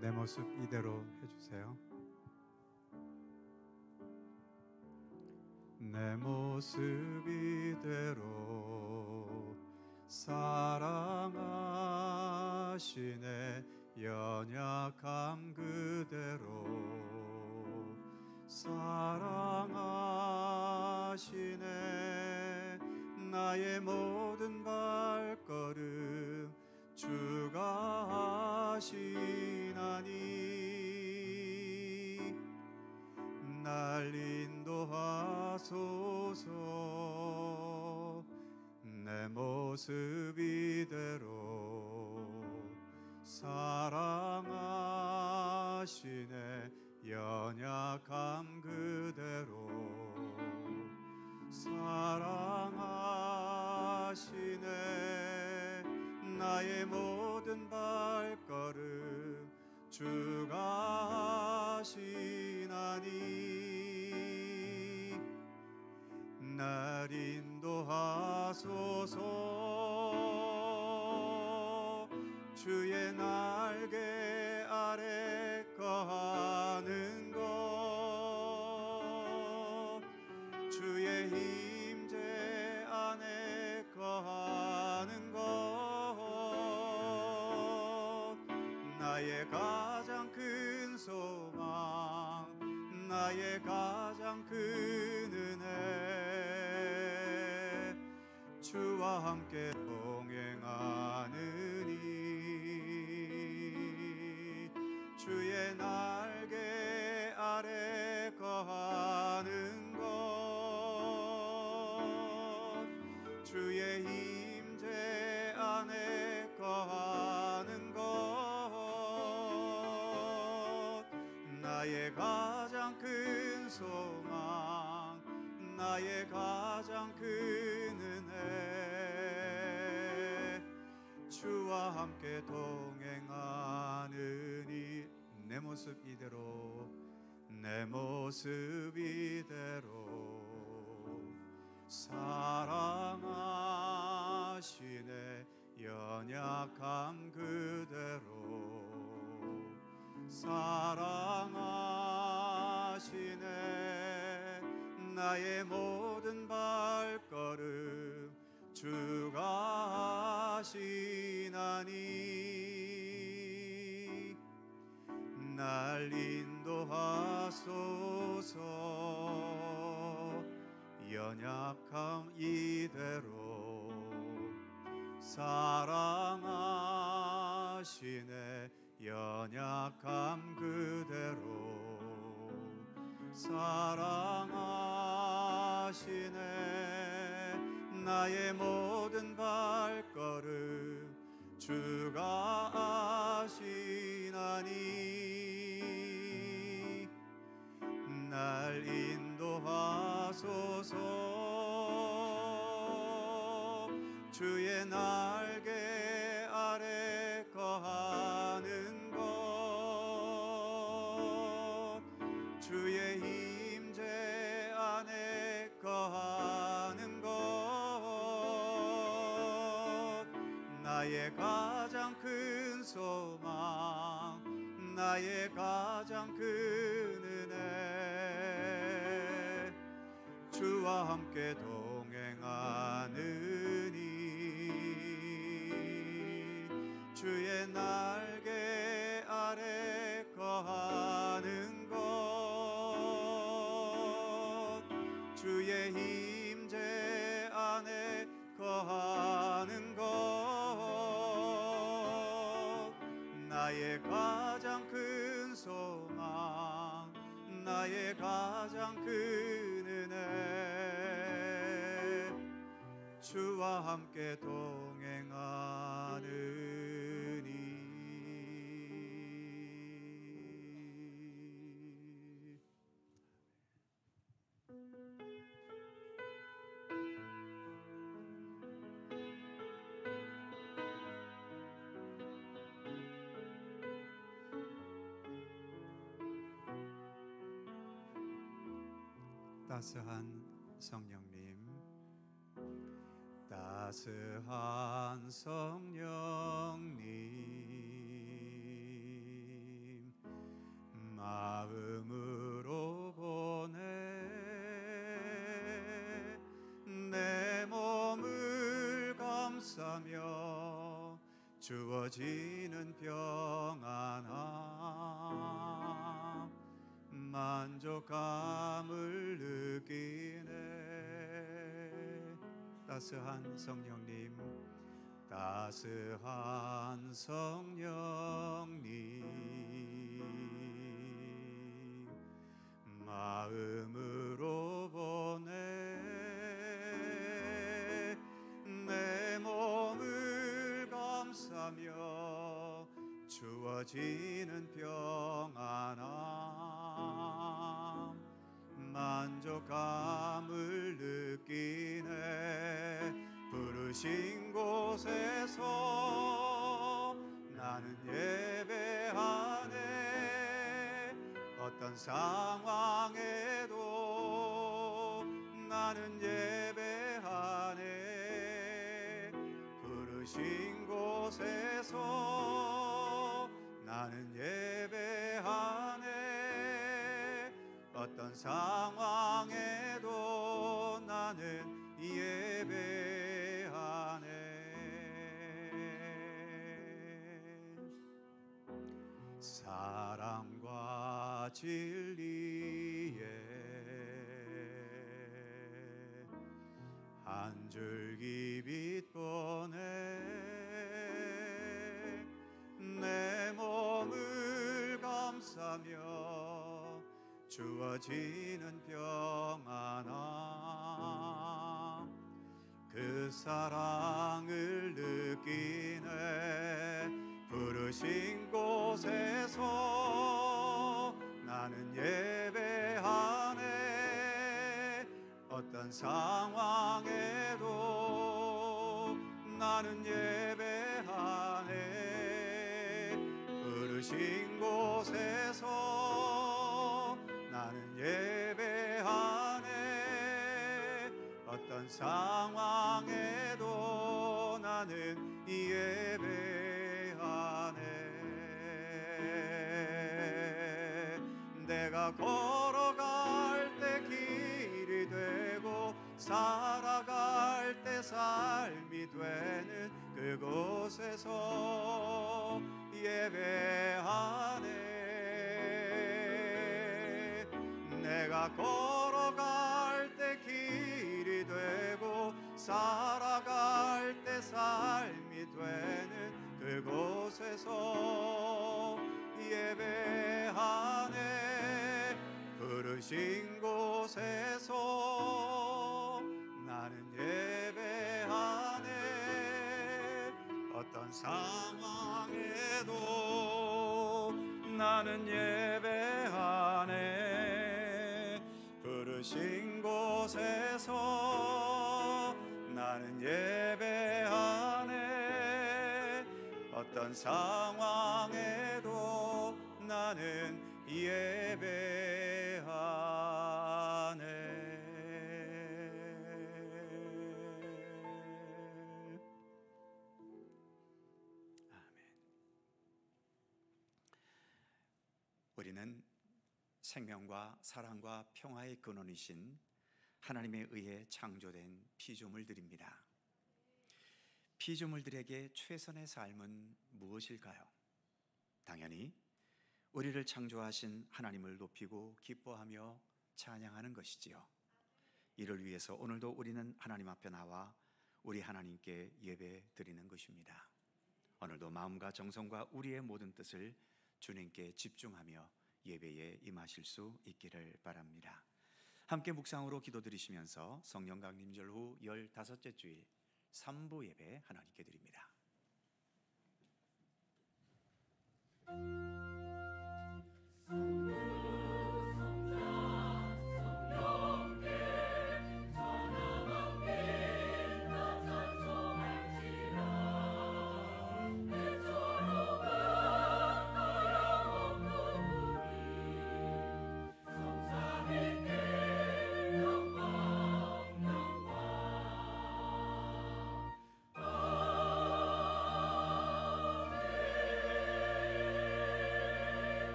내 모습 이대로 해주세요. 내 모습 이대로 사랑하시네. 연약함 그대로 사랑하시네. 나의 모든 발걸음 주가 하시나니 날 인도하소서. 내 모습 이대로 사랑하시네. 연약함 그대로 사랑하시네. 나의 모든 발걸음 주가 하시나니 날 인도하소서. 주의 날개 아래 거하는 것, 주의 임재 안에 거하는 것, 나의 가장 큰 소망, 나의 가장 큰 은혜, 주와 함께 동행하느니 주의 날개 아래 거하는 것, 주의 임재 안에 거하는 것, 나의 가장 큰 소망, 나의 가장 큰 은혜, 주와 함께 동행하느니 내 모습 이대로 내 모습 이대로 사랑하시네. 연약함 그대로 사랑하시네. 나의 모든 발걸음 주가 하시나니 날 인도하소서. 연약함 이대로 사랑하시네. 연약함 그대로 사랑하시네. 나의 모든 발걸음 주가 하시나니 날 인도하소서. 주의 날개 아래 거하는 것, 주의 임재 안에 거하는 것, 나의 가장 큰 소망, 나의 가장 큰 은혜, 주와 함께 동행하느니 주의 날개 아래 거하는 것, 주의 임재 안에 거하는 것, 나의 가장 큰 소망, 나의 가장 큰 은혜, 주와 함께 동행하느니 따스한 성령님, 따스한 성령님, 주어지는 평안함 만족감을 느끼네. 따스한 성령님, 따스한 성령님, 마음으로 보내 내 몸을 감싸며 주어지는 평안함 만족감을 느끼네. 부르신 곳에서 나는 예배하네. 어떤 상황에도 나는 예배하네. 부르신 곳에서 나는 예배하네. 어떤 상황에도 나는 예배하네. 사랑과 진리에 한 줄기 빛 보내 내 몸을 감싸며 주어지는 평안함 그 사랑을 느끼네. 부르신 곳에서 나는 예배하네. 어떤 상황에도 나는 예배하네. 부르신 곳에서 나는 예배하네. 어떤 상황에도 나는 예배하네. 내가 걸어갈 때 길이 되고 살아갈 때 삶이 되는 그곳에서 예배하네. 내가 걸어갈 때 길이 되고 살아갈 때 삶이 되는 그곳에서 예배하네. 부르신 곳에서 나는 예배하네. 어떤 상황에도 나는 예배하네. 부르신 곳에서 나는 예배하네. 어떤 상황에도 나는 예배하네. 아멘. 우리는 생명과 사랑과 평화의 근원이신 하나님에 의해 창조된 피조물들입니다. 피조물들에게 최선의 삶은 무엇일까요? 당연히 우리를 창조하신 하나님을 높이고 기뻐하며 찬양하는 것이지요. 이를 위해서 오늘도 우리는 하나님 앞에 나와 우리 하나님께 예배 드리는 것입니다. 오늘도 마음과 정성과 우리의 모든 뜻을 주님께 집중하며 예배에 임하실 수 있기를 바랍니다. 함께 묵상으로 기도드리시면서 성령 강림절 후 15째 주일 3부 예배 하나님께 드립니다.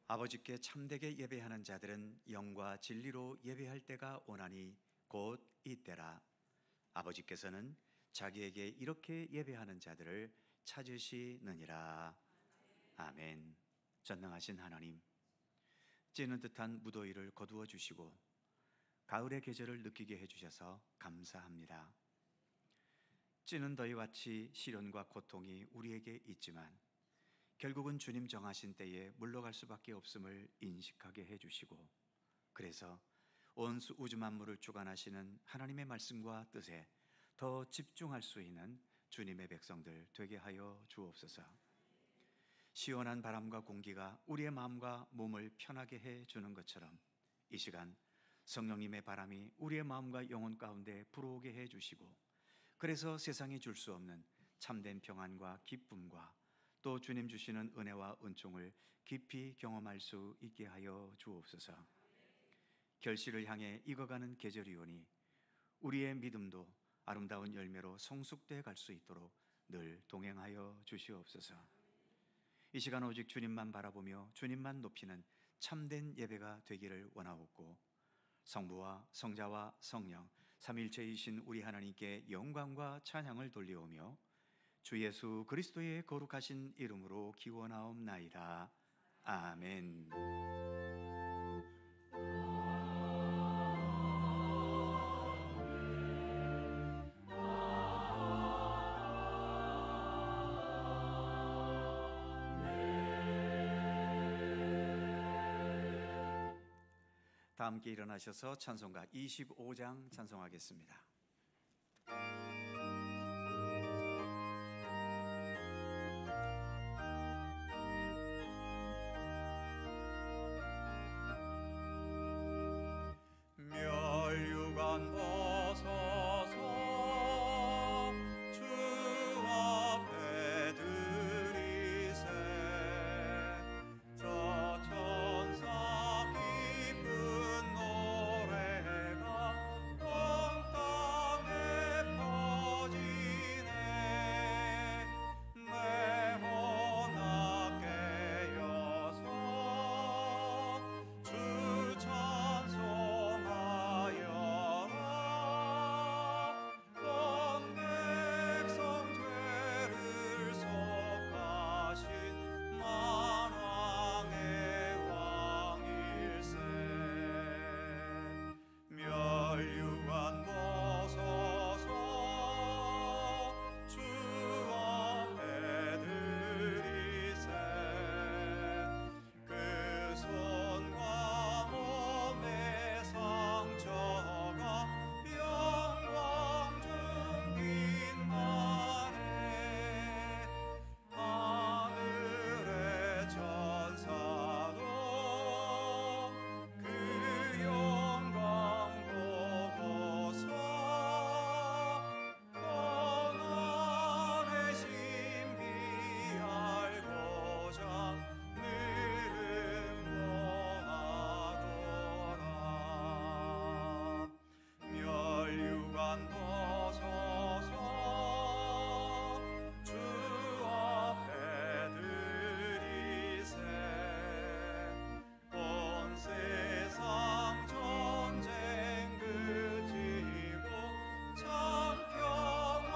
아버지께 참되게 예배하는 자들은 영과 진리로 예배할 때가 오나니 곧 이때라. 아버지께서는 자기에게 이렇게 예배하는 자들을 찾으시느니라. 아멘. 전능하신 하나님, 찌는 듯한 무더위를 거두어 주시고 가을의 계절을 느끼게 해주셔서 감사합니다. 찌는 더위같이 시련과 고통이 우리에게 있지만 결국은 주님 정하신 때에 물러갈 수밖에 없음을 인식하게 해주시고, 그래서 온 우주 만물을 주관하시는 하나님의 말씀과 뜻에 더 집중할 수 있는 주님의 백성들 되게 하여 주옵소서. 시원한 바람과 공기가 우리의 마음과 몸을 편하게 해주는 것처럼 이 시간 성령님의 바람이 우리의 마음과 영혼 가운데 불어오게 해주시고, 그래서 세상이 줄 수 없는 참된 평안과 기쁨과 또 주님 주시는 은혜와 은총을 깊이 경험할 수 있게 하여 주옵소서. 결실을 향해 익어가는 계절이오니 우리의 믿음도 아름다운 열매로 성숙돼 갈 수 있도록 늘 동행하여 주시옵소서. 이 시간 오직 주님만 바라보며 주님만 높이는 참된 예배가 되기를 원하옵고, 성부와 성자와 성령 삼일체이신 우리 하나님께 영광과 찬양을 돌려오며 주 예수 그리스도의 거룩하신 이름으로 기원하옵나이다. 아멘. 다 함께 일어나셔서 찬송가 25장 찬송하겠습니다. 멸류관 벗어서 주 앞에 드리세. 저 천사 기쁜 노래가 온 땅에 퍼지네. 내 혼악 깨어서 주 찬송하여라. 온 백성 죄를 속하신 만왕의 왕일세. 멸류관 벗어서 주 앞에 드리세. 그 손과 몸의 상처가 영광 중 빛나네. 하늘의 천사도 그 영광 보고서 고난의 신비 알고자 늘은 모하더라. 멸류관 벗어서 주 앞에 드리세. 온 세상 전쟁 그치고 참 평화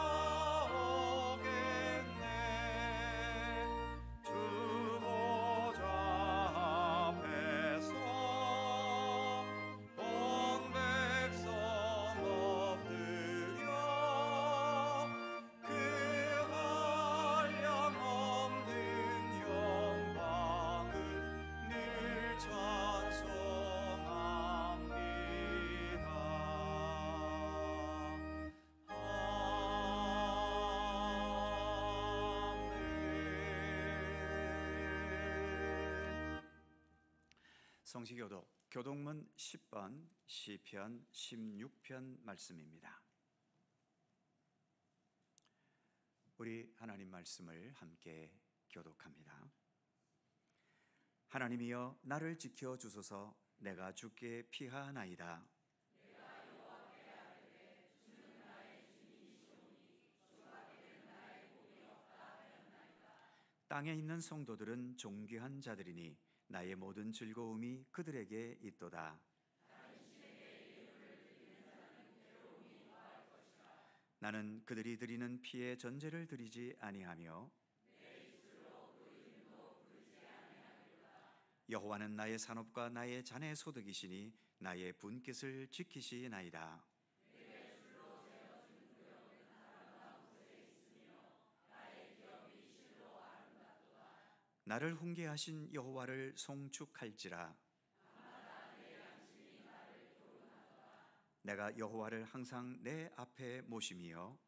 오겠네. 주 보좌 앞에서 온 백성 엎드려 그 한량없는 영광을 늘 찬송합니다. 아멘. 성시교독 교독문 10번 시편 16편 말씀입니다. 우리 하나님 말씀을 함께 교독합니다. 하나님이여 나를 지켜 주소서. 내가 주께 피하나이다. 땅에 있는 성도들은 존귀한 자들이니 나의 모든 즐거움이 그들에게 있도다. 나는 그들이 드리는 피에 전제를 드리지 아니하며 여호와는 나의 산업과 나의 잔의 소득이시니 나의 분깃을 지키시나이다. 나를 훈계하신 여호와를 송축할지라. 내가 여호와를 항상 내 앞에 모심이여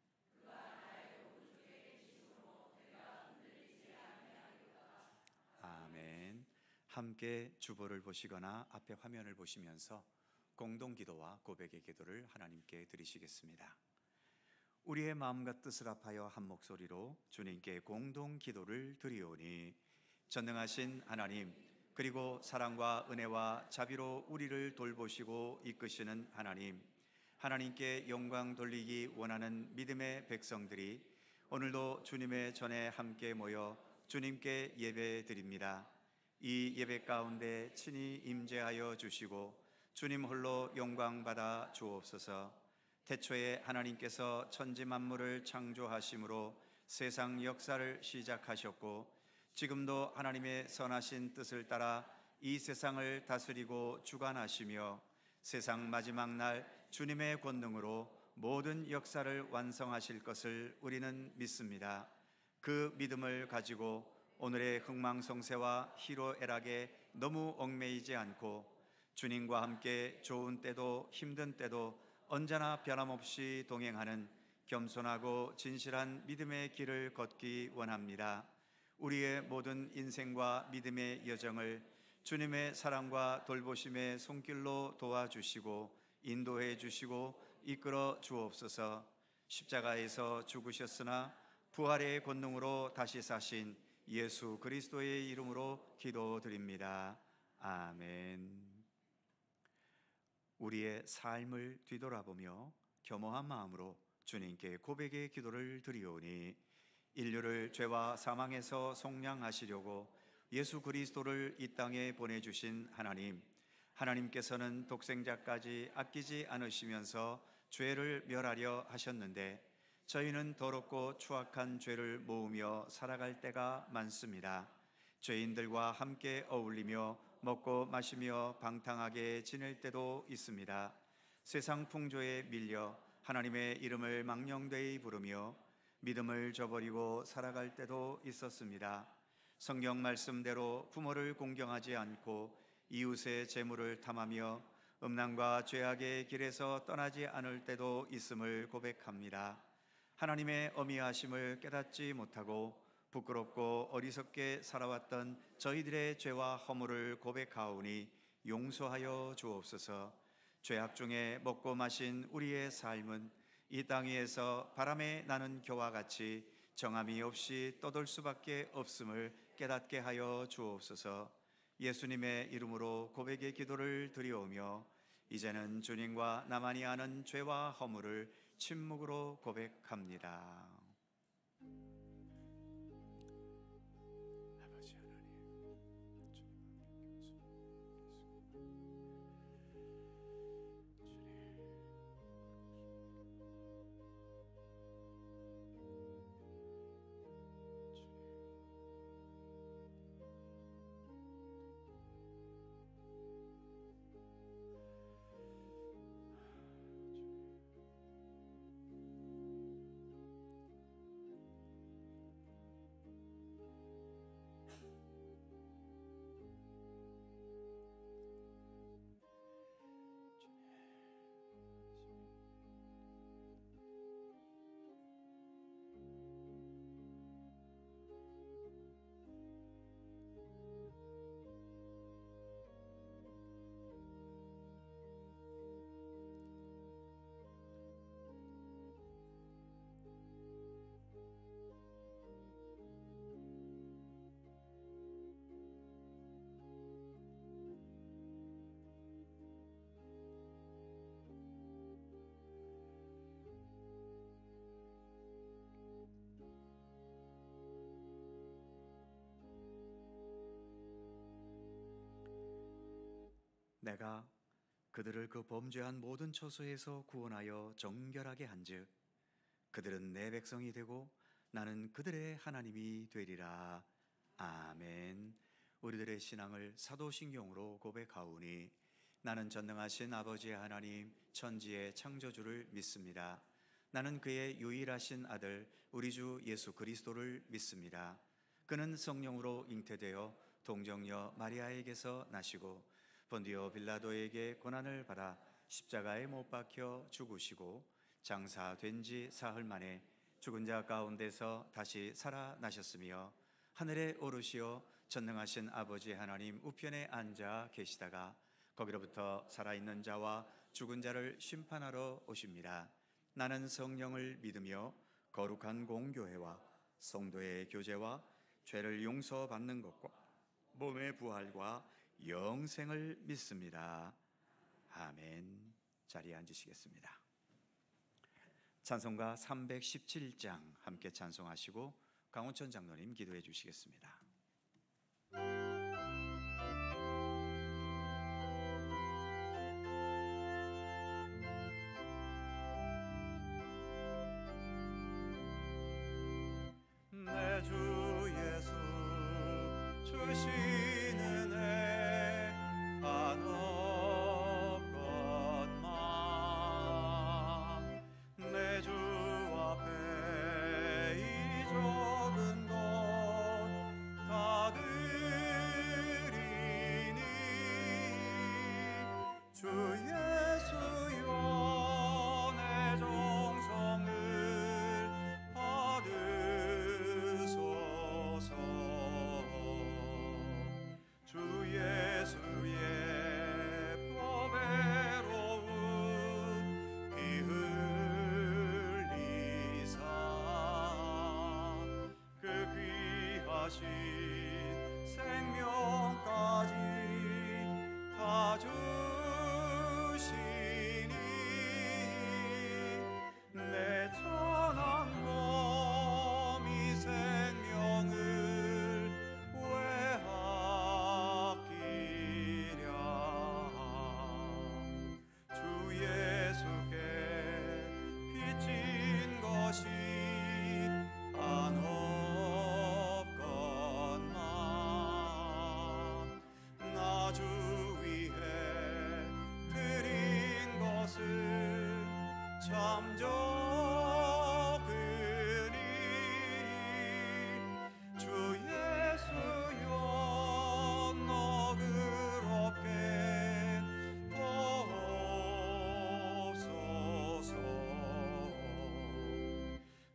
아멘. 함께 주보를 보시거나 앞에 화면을 보시면서 공동기도와 고백의 기도를 하나님께 드리시겠습니다. 우리의 마음과 뜻을 합하여 한 목소리로 주님께 공동기도를 드리오니 전능하신 하나님, 그리고 사랑과 은혜와 자비로 우리를 돌보시고 이끄시는 하나님, 하나님께 영광 돌리기 원하는 믿음의 백성들이 오늘도 주님의 전에 함께 모여 주님께 예배 드립니다. 이 예배 가운데 친히 임재하여 주시고 주님 홀로 영광 받아 주옵소서. 태초에 하나님께서 천지 만물을 창조하심으로 세상 역사를 시작하셨고 지금도 하나님의 선하신 뜻을 따라 이 세상을 다스리고 주관하시며 세상 마지막 날 주님의 권능으로 모든 역사를 완성하실 것을 우리는 믿습니다. 그 믿음을 가지고 오늘의 흥망성쇠와 희로애락에 너무 얽매이지 않고 주님과 함께 좋은 때도 힘든 때도 언제나 변함없이 동행하는 겸손하고 진실한 믿음의 길을 걷기 원합니다. 우리의 모든 인생과 믿음의 여정을 주님의 사랑과 돌보심의 손길로 도와주시고 인도해 주시고 이끌어 주옵소서. 십자가에서 죽으셨으나 부활의 권능으로 다시 사신 예수 그리스도의 이름으로 기도드립니다. 아멘. 우리의 삶을 뒤돌아보며 겸허한 마음으로 주님께 고백의 기도를 드리오니 인류를 죄와 사망에서 속량하시려고 예수 그리스도를 이 땅에 보내주신 하나님, 하나님께서는 독생자까지 아끼지 않으시면서 죄를 멸하려 하셨는데 저희는 더럽고 추악한 죄를 모으며 살아갈 때가 많습니다. 죄인들과 함께 어울리며 먹고 마시며 방탕하게 지낼 때도 있습니다. 세상 풍조에 밀려 하나님의 이름을 망령되이 부르며 믿음을 저버리고 살아갈 때도 있었습니다. 성경 말씀대로 부모를 공경하지 않고 이웃의 재물을 탐하며 음란과 죄악의 길에서 떠나지 않을 때도 있음을 고백합니다. 하나님의 어미하심을 깨닫지 못하고 부끄럽고 어리석게 살아왔던 저희들의 죄와 허물을 고백하오니 용서하여 주옵소서. 죄악 중에 먹고 마신 우리의 삶은 이 땅 위에서 바람에 나는 겨와 같이 정함이 없이 떠돌 수밖에 없음을 깨닫게 하여 주옵소서. 예수님의 이름으로 고백의 기도를 드리오며 이제는 주님과 나만이 아는 죄와 허물을 침묵으로 고백합니다. 아버지 하나님, 내가 그들을 그 범죄한 모든 처소에서 구원하여 정결하게 한즉 그들은 내 백성이 되고 나는 그들의 하나님이 되리라. 아멘. 우리들의 신앙을 사도신경으로 고백하오니 나는 전능하신 아버지의 하나님 천지의 창조주를 믿습니다. 나는 그의 유일하신 아들 우리 주 예수 그리스도를 믿습니다. 그는 성령으로 잉태되어 동정녀 마리아에게서 나시고 본디오 빌라도에게 고난을 받아 십자가에 못 박혀 죽으시고 장사된 지 사흘 만에 죽은 자 가운데서 다시 살아나셨으며 하늘에 오르시어 전능하신 아버지 하나님 우편에 앉아 계시다가 거기로부터 살아있는 자와 죽은 자를 심판하러 오십니다. 나는 성령을 믿으며 거룩한 공교회와 성도의 교제와 죄를 용서받는 것과 몸의 부활과 영생을 믿습니다. 아멘. 자리에 앉으시겠습니다. 찬송가 317장 함께 찬송하시고 강원천 장로님 기도해 주시겠습니다. 내 주 예수 주시는 애 한없건만 내 주 앞에 이 적은 것 다 드리니 주 예수여 내 정성을 받으소서. 주 예수의 보배로운 피 흘리사 그 귀하신 생명까지 다 주시니 내 천한 몸 이 생명을 왜 아끼랴. 주 예수께 빚진 것이 한없건만 나 주 위해 드린 것은 참 적으니 주 예수여 너그럽게 보옵소서.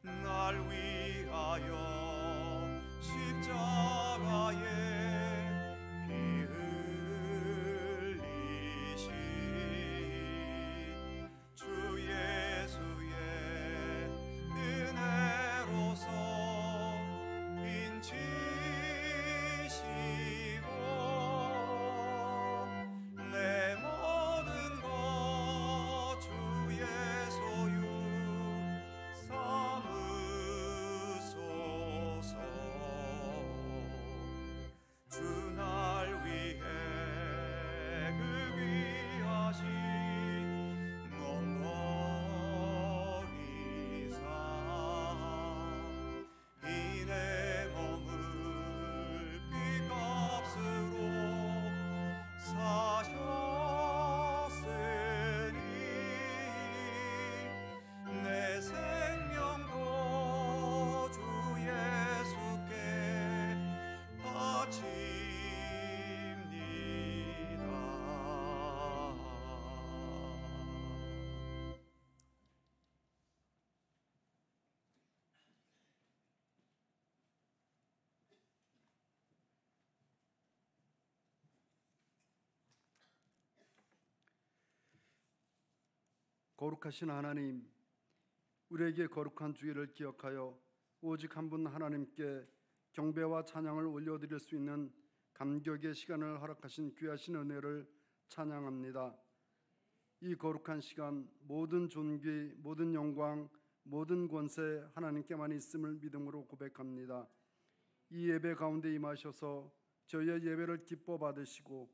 날 위하여 십자가에 피 흘리신 주 예수의 은혜로서 인치시고 내 모든 것 주의 소유 삼으소서. 주 날 위해 그 귀하신 몸 버리사 이 내 몸을 핏값으로 사셨으니 내 생명도 주 예수께 바칩니다. 거룩하신 하나님, 우리에게 거룩한 주일을 기억하여 오직 한 분 하나님께 경배와 찬양을 올려드릴 수 있는 감격의 시간을 허락하신 귀하신 은혜를 찬양합니다. 이 거룩한 시간 모든 존귀, 모든 영광, 모든 권세 하나님께만 있음을 믿음으로 고백합니다. 이 예배 가운데 임하셔서 저희의 예배를 기뻐 받으시고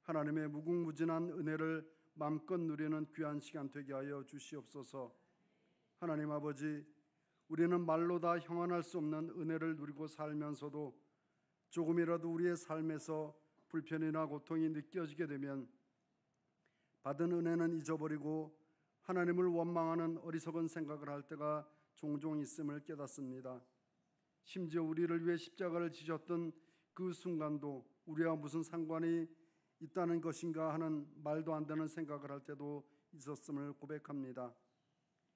하나님의 무궁무진한 은혜를 마음껏 누리는 귀한 시간 되게 하여 주시옵소서. 하나님 아버지, 우리는 말로 다 형언할 수 없는 은혜를 누리고 살면서도 조금이라도 우리의 삶에서 불편이나 고통이 느껴지게 되면 받은 은혜는 잊어버리고 하나님을 원망하는 어리석은 생각을 할 때가 종종 있음을 깨닫습니다. 심지어 우리를 위해 십자가를 지셨던 그 순간도 우리와 무슨 상관이 있다는 것인가 하는 말도 안 되는 생각을 할 때도 있었음을 고백합니다.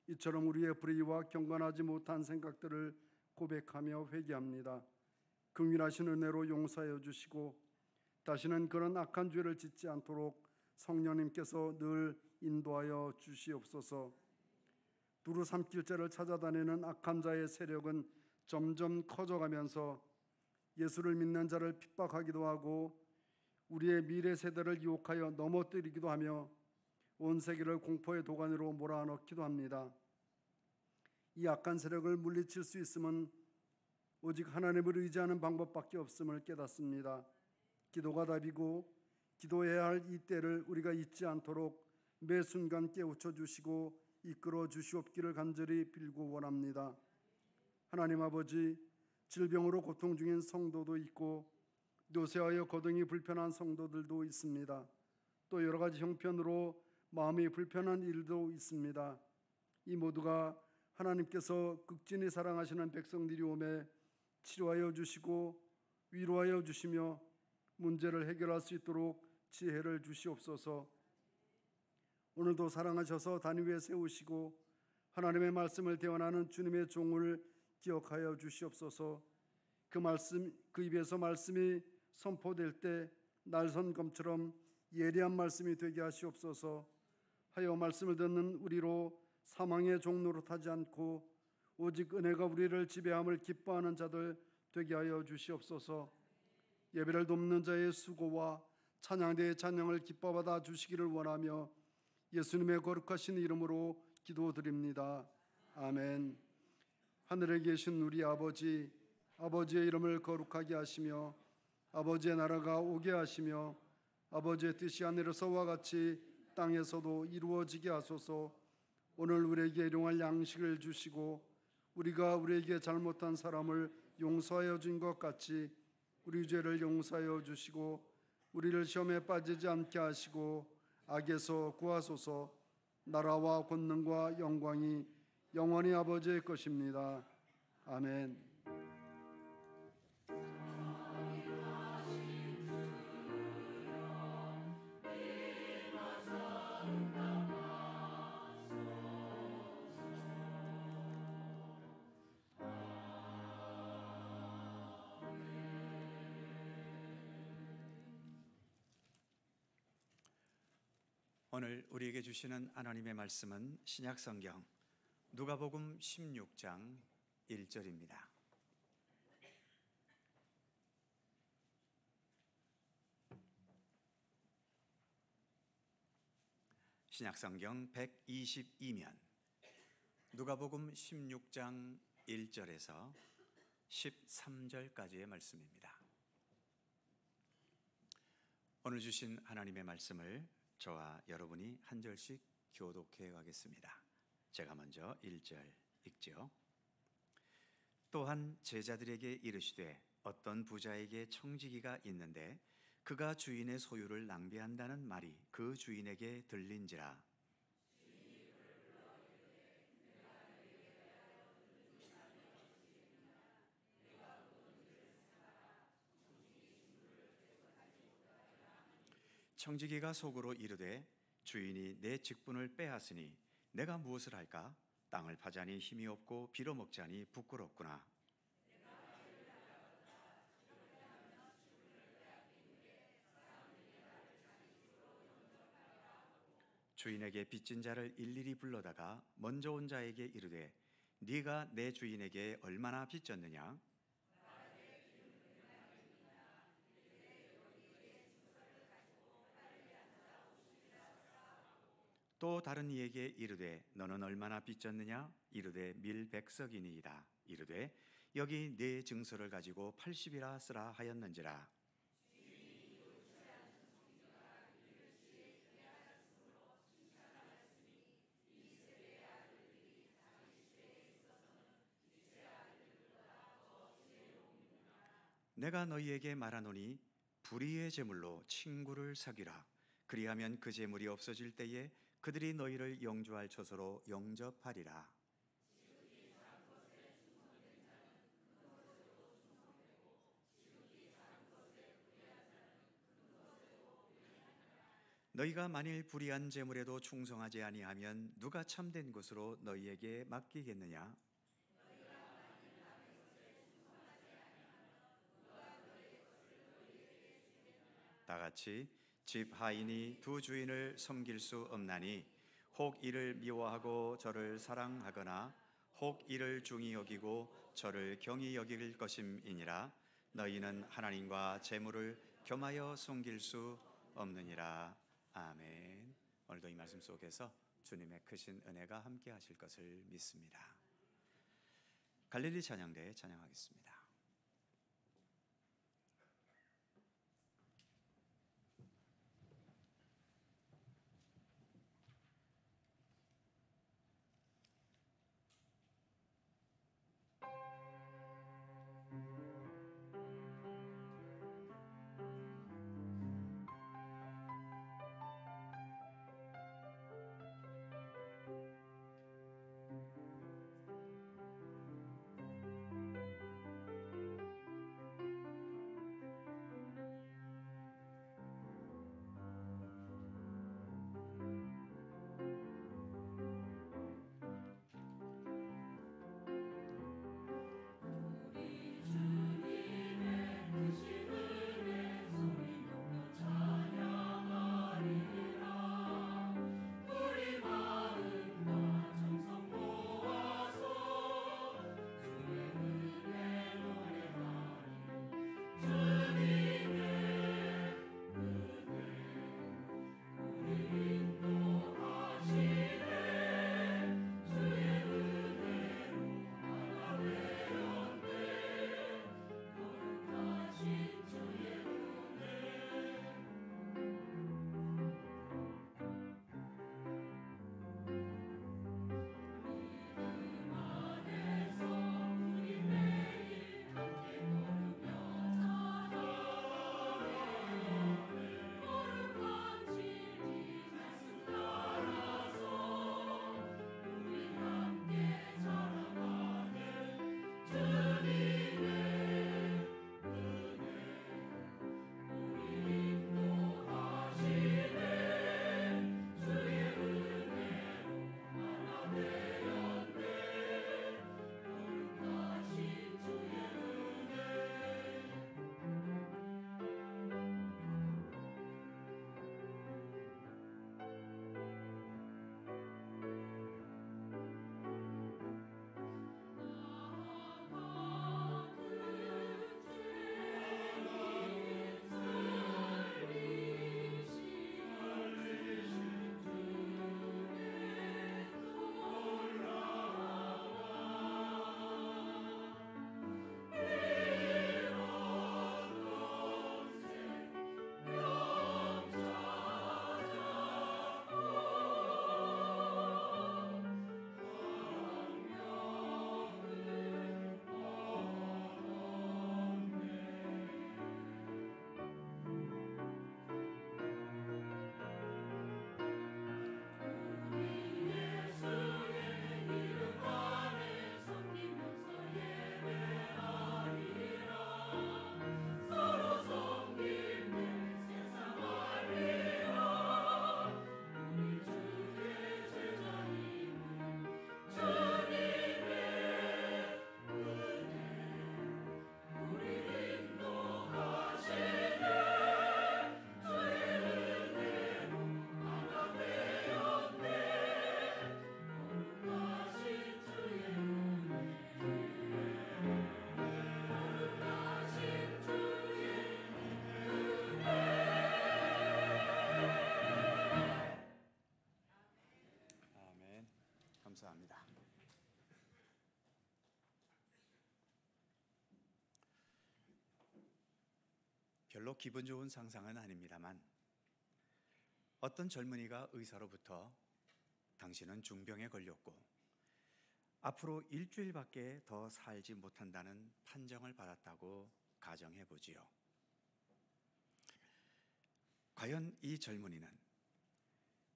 이처럼 우리의 불의와 경건하지 못한 생각들을 고백하며 회개합니다. 긍휼하신 은혜로 용서하여 주시고 다시는 그런 악한 죄를 짓지 않도록 성령님께서 늘 인도하여 주시옵소서. 두루 삼킬자를 찾아다니는 악한 자의 세력은 점점 커져가면서 예수를 믿는 자를 핍박하기도 하고 우리의 미래 세대를 유혹하여 넘어뜨리기도 하며 온 세계를 공포의 도가니로 몰아넣기도 합니다. 이 악한 세력을 물리칠 수 있음은 오직 하나님을 의지하는 방법밖에 없음을 깨닫습니다. 기도가 답이고 기도해야 할 이 때를 우리가 잊지 않도록 매 순간 깨우쳐 주시고 이끌어 주시옵기를 간절히 빌고 원합니다. 하나님 아버지, 질병으로 고통 중인 성도도 있고 노쇠하여 거동이 불편한 성도들도 있습니다. 또 여러 가지 형편으로 마음이 불편한 일도 있습니다. 이 모두가 하나님께서 극진히 사랑하시는 백성들이 오매 치료하여 주시고 위로하여 주시며 문제를 해결할 수 있도록 지혜를 주시옵소서. 오늘도 사랑하셔서 단 위에 세우시고 하나님의 말씀을 대언하는 주님의 종을 기억하여 주시옵소서. 그 입에서 말씀이 선포될 때 날선검처럼 예리한 말씀이 되게 하시옵소서. 하여 말씀을 듣는 우리로 사망의 종로로 타지 않고 오직 은혜가 우리를 지배함을 기뻐하는 자들 되게 하여 주시옵소서. 예배를 돕는 자의 수고와 찬양대의 찬양을 기뻐받아 주시기를 원하며 예수님의 거룩하신 이름으로 기도드립니다. 아멘. 하늘에 계신 우리 아버지, 아버지의 이름을 거룩하게 하시며 아버지의 나라가 오게 하시며 아버지의 뜻이 하늘에서와 같이 땅에서도 이루어지게 하소서. 오늘 우리에게 일용할 양식을 주시고 우리가 우리에게 잘못한 사람을 용서하여 준 것 같이 우리 죄를 용서하여 주시고 우리를 시험에 빠지지 않게 하시고 악에서 구하소서. 나라와 권능과 영광이 영원히 아버지의 것입니다. 아멘. 오늘 우리에게 주시는 하나님의 말씀은 신약성경 누가복음 16장 1절입니다. 신약성경 122면 누가복음 16장 1절에서 13절까지의 말씀입니다. 오늘 주신 하나님의 말씀을 저와 여러분이 한 절씩 교독해 가겠습니다. 제가 먼저 1절 읽죠. 또한 제자들에게 이르시되 어떤 부자에게 청지기가 있는데 그가 주인의 소유를 낭비한다는 말이 그 주인에게 들린지라. 청지기가 속으로 이르되 주인이 내 직분을 빼앗으니 내가 무엇을 할까? 땅을 파자니 힘이 없고 빌어먹자니 부끄럽구나. 주인에게 빚진 자를 일일이 불러다가 먼저 온 자에게 이르되 네가 내 주인에게 얼마나 빚졌느냐? 또 다른 이에게 이르되 너는 얼마나 빚졌느냐? 이르되 밀백석이니이다. 이르되 여기 네 증서를 가지고 80이라 쓰라 하였는지라. 내가 너희에게 말하노니 불의의 제물로 친구를 사귀라. 그리하면 그 제물이 없어질 때에 그들이 너희를 영주할 처소로 영접하리라. 너희가 만일 불의한 제물에도 충성하지 아니하면 누가 참된 것으로 너희에게 맡기겠느냐? 다 같이 집 하인이 두 주인을 섬길 수 없나니 혹 이를 미워하고 저를 사랑하거나 혹 이를 중히 여기고 저를 경히 여길 것임이니라. 너희는 하나님과 재물을 겸하여 섬길 수 없느니라. 아멘. 오늘도 이 말씀 속에서 주님의 크신 은혜가 함께 하실 것을 믿습니다. 갈릴리 찬양대 찬양하겠습니다. 감사합니다. 별로 기분 좋은 상상은 아닙니다만 어떤 젊은이가 의사로부터 당신은 중병에 걸렸고 앞으로 일주일밖에 더 살지 못한다는 판정을 받았다고 가정해 보지요. 과연 이 젊은이는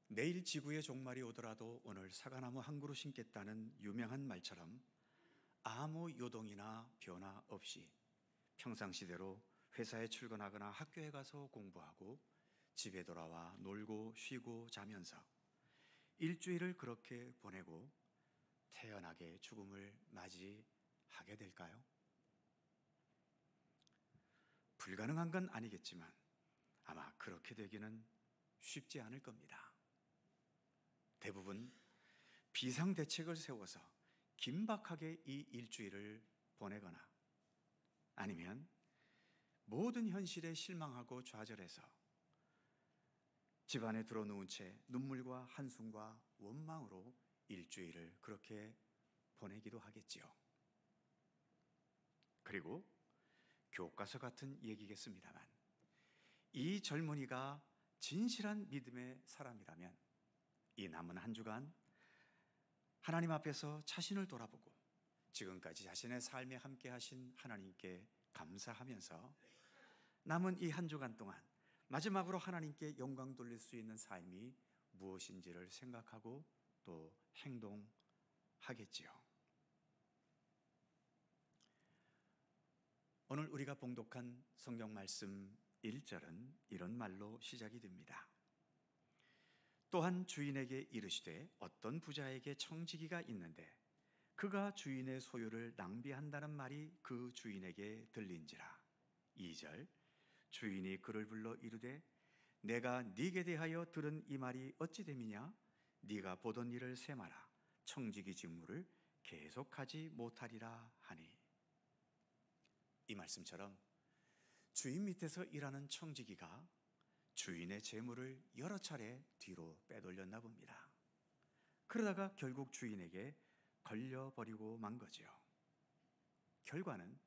내일 지구의 종말이 오더라도 오늘 사과나무 한 그루 심겠다는 유명한 말처럼 아무 요동이나 변화 없이 평상시대로 회사에 출근하거나 학교에 가서 공부하고 집에 돌아와 놀고 쉬고 자면서 일주일을 그렇게 보내고 태연하게 죽음을 맞이하게 될까요? 불가능한 건 아니겠지만 아마 그렇게 되기는 쉽지 않을 겁니다. 대부분 비상대책을 세워서 긴박하게 이 일주일을 보내거나 아니면 모든 현실에 실망하고 좌절해서 집안에 들어누운 채 눈물과 한숨과 원망으로 일주일을 그렇게 보내기도 하겠지요. 그리고 교과서 같은 얘기겠습니다만 이 젊은이가 진실한 믿음의 사람이라면 이 남은 한 주간 하나님 앞에서 자신을 돌아보고 지금까지 자신의 삶에 함께 하신 하나님께 감사하면서 남은 이 한 주간 동안 마지막으로 하나님께 영광 돌릴 수 있는 삶이 무엇인지를 생각하고 또 행동하겠지요. 오늘 우리가 봉독한 성경 말씀 1절은 이런 말로 시작이 됩니다. 또한 주인에게 이르시되 어떤 부자에게 청지기가 있는데 그가 주인의 소유를 낭비한다는 말이 그 주인에게 들린지라. 2절 주인이 그를 불러 이르되 내가 네게 대하여 들은 이 말이 어찌 됨이냐? 네가 보던 일을 세마라. 청지기 직무를 계속하지 못하리라 하니. 이 말씀처럼 주인 밑에서 일하는 청지기가 주인의 재물을 여러 차례 뒤로 빼돌렸나 봅니다. 그러다가 결국 주인에게 걸려버리고 만 거지요. 결과는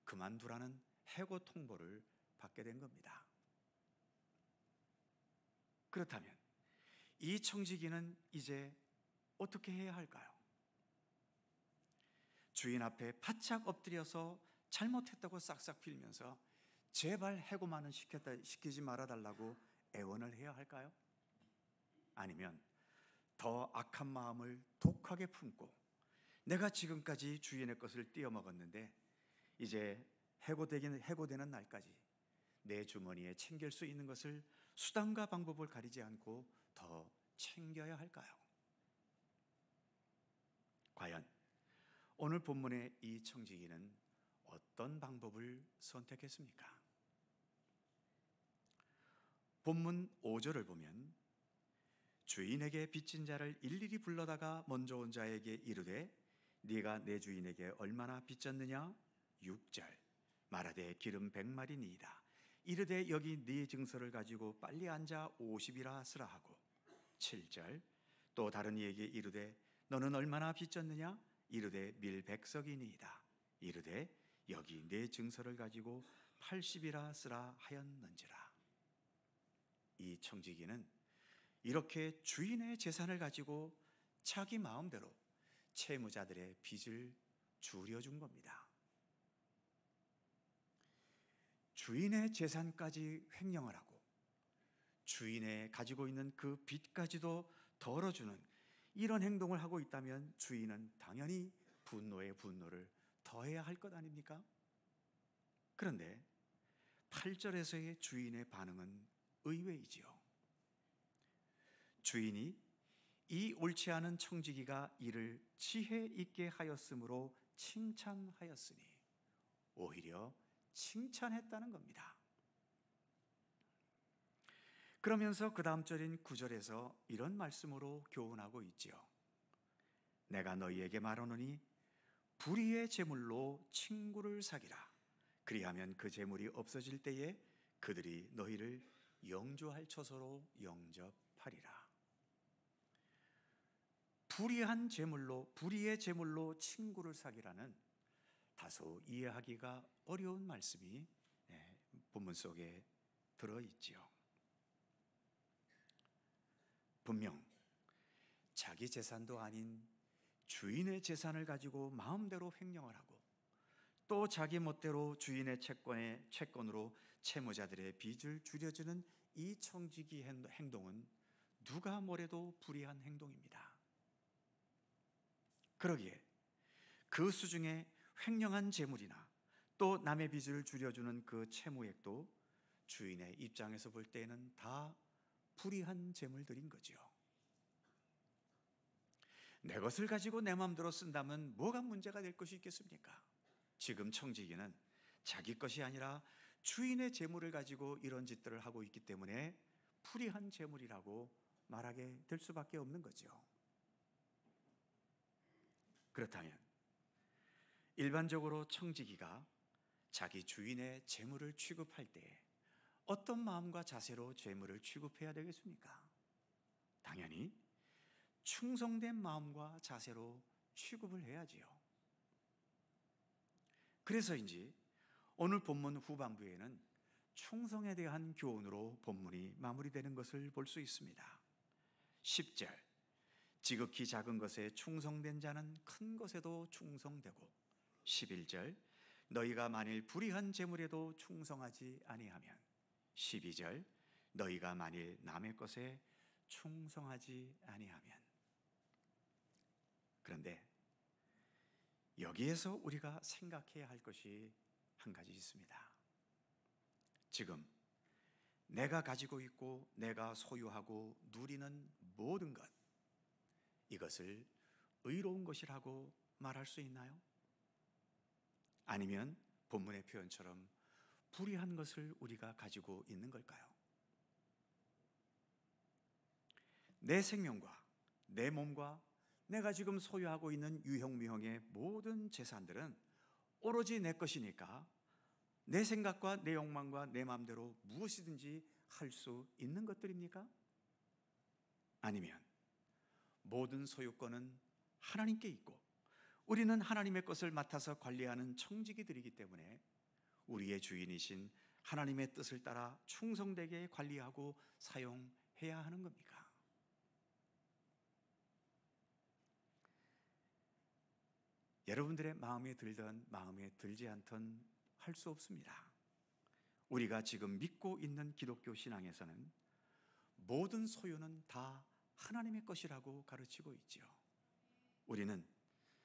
그만두라는 해고 통보를 받게 된 겁니다. 그렇다면 이 청지기는 이제 어떻게 해야 할까요? 주인 앞에 바짝 엎드려서 잘못했다고 싹싹 빌면서 제발 해고만은 시키지 말아달라고 애원을 해야 할까요? 아니면 더 악한 마음을 독하게 품고 내가 지금까지 주인의 것을 띄어먹었는데 이제 해고되는 날까지 내 주머니에 챙길 수 있는 것을 수단과 방법을 가리지 않고 더 챙겨야 할까요? 과연 오늘 본문의 이 청지기는 어떤 방법을 선택했습니까? 본문 5절을 보면 주인에게 빚진 자를 일일이 불러다가 먼저 온 자에게 이르되 네가 내 주인에게 얼마나 빚졌느냐? 6절 말하되 기름 100마리니이다. 이르되 여기 네 증서를 가지고 빨리 앉아 50이라 쓰라 하고. 7절 또 다른 이에게 이르되 너는 얼마나 빚졌느냐? 이르되 밀 100석이니이다. 이르되 여기 네 증서를 가지고 80이라 쓰라 하였는지라. 이 청지기는 이렇게 주인의 재산을 가지고 자기 마음대로 채무자들의 빚을 줄여준 겁니다. 주인의 재산까지 횡령을 하고 주인의 가지고 있는 그 빚까지도 덜어주는 이런 행동을 하고 있다면 주인은 당연히 분노에 분노를 더해야 할 것 아닙니까? 그런데 8절에서의 주인의 반응은 의외이지요. 주인이 이 옳지 않은 청지기가 이를 지혜 있게 하였으므로 칭찬하였으니, 오히려 칭찬했다는 겁니다. 그러면서 그 다음 절인 9절에서 이런 말씀으로 교훈하고 있지요. 내가 너희에게 말하노니 불의의 재물로 친구를 사귀라. 그리하면 그 재물이 없어질 때에 그들이 너희를 영주할 처소로 영접하리라. 불의의 재물로 친구를 사귀라는 다소 이해하기가 어려운 말씀이 본문 속에 들어있지요. 분명 자기 재산도 아닌 주인의 재산을 가지고 마음대로 횡령을 하고 또 자기 멋대로 주인의 채권으로 채무자들의 빚을 줄여주는 이 청지기 행동은 누가 뭐래도 불의한 행동입니다. 그러기에 그 수중에 횡령한 재물이나 또 남의 빚을 줄여주는 그 채무액도 주인의 입장에서 볼 때에는 다 불의한 재물들인 거지요. 내 것을 가지고 내 마음대로 쓴다면 뭐가 문제가 될 것이 있겠습니까? 지금 청지기는 자기 것이 아니라 주인의 재물을 가지고 이런 짓들을 하고 있기 때문에 불의한 재물이라고 말하게 될 수밖에 없는 거죠. 그렇다면 일반적으로 청지기가 자기 주인의 재물을 취급할 때에 어떤 마음과 자세로 재물을 취급해야 되겠습니까? 당연히 충성된 마음과 자세로 취급을 해야지요. 그래서인지 오늘 본문 후반부에는 충성에 대한 교훈으로 본문이 마무리되는 것을 볼 수 있습니다. 10절, 지극히 작은 것에 충성된 자는 큰 것에도 충성되고, 11절, 너희가 만일 불의한 재물에도 충성하지 아니하면, 12절, 너희가 만일 남의 것에 충성하지 아니하면. 그런데 여기에서 우리가 생각해야 할 것이 한 가지 있습니다. 지금 내가 가지고 있고 내가 소유하고 누리는 모든 것, 이것을 의로운 것이라고 말할 수 있나요? 아니면 본문의 표현처럼 불의한 것을 우리가 가지고 있는 걸까요? 내 생명과 내 몸과 내가 지금 소유하고 있는 유형무형의 모든 재산들은 오로지 내 것이니까 내 생각과 내 욕망과 내 마음대로 무엇이든지 할 수 있는 것들입니까? 아니면 모든 소유권은 하나님께 있고 우리는 하나님의 것을 맡아서 관리하는 청지기들이기 때문에 우리의 주인이신 하나님의 뜻을 따라 충성되게 관리하고 사용해야 하는 겁니까? 여러분들의 마음에 들든 마음에 들지 않든 할 수 없습니다. 우리가 지금 믿고 있는 기독교 신앙에서는 모든 소유는 다 하나님의 것이라고 가르치고 있지요. 우리는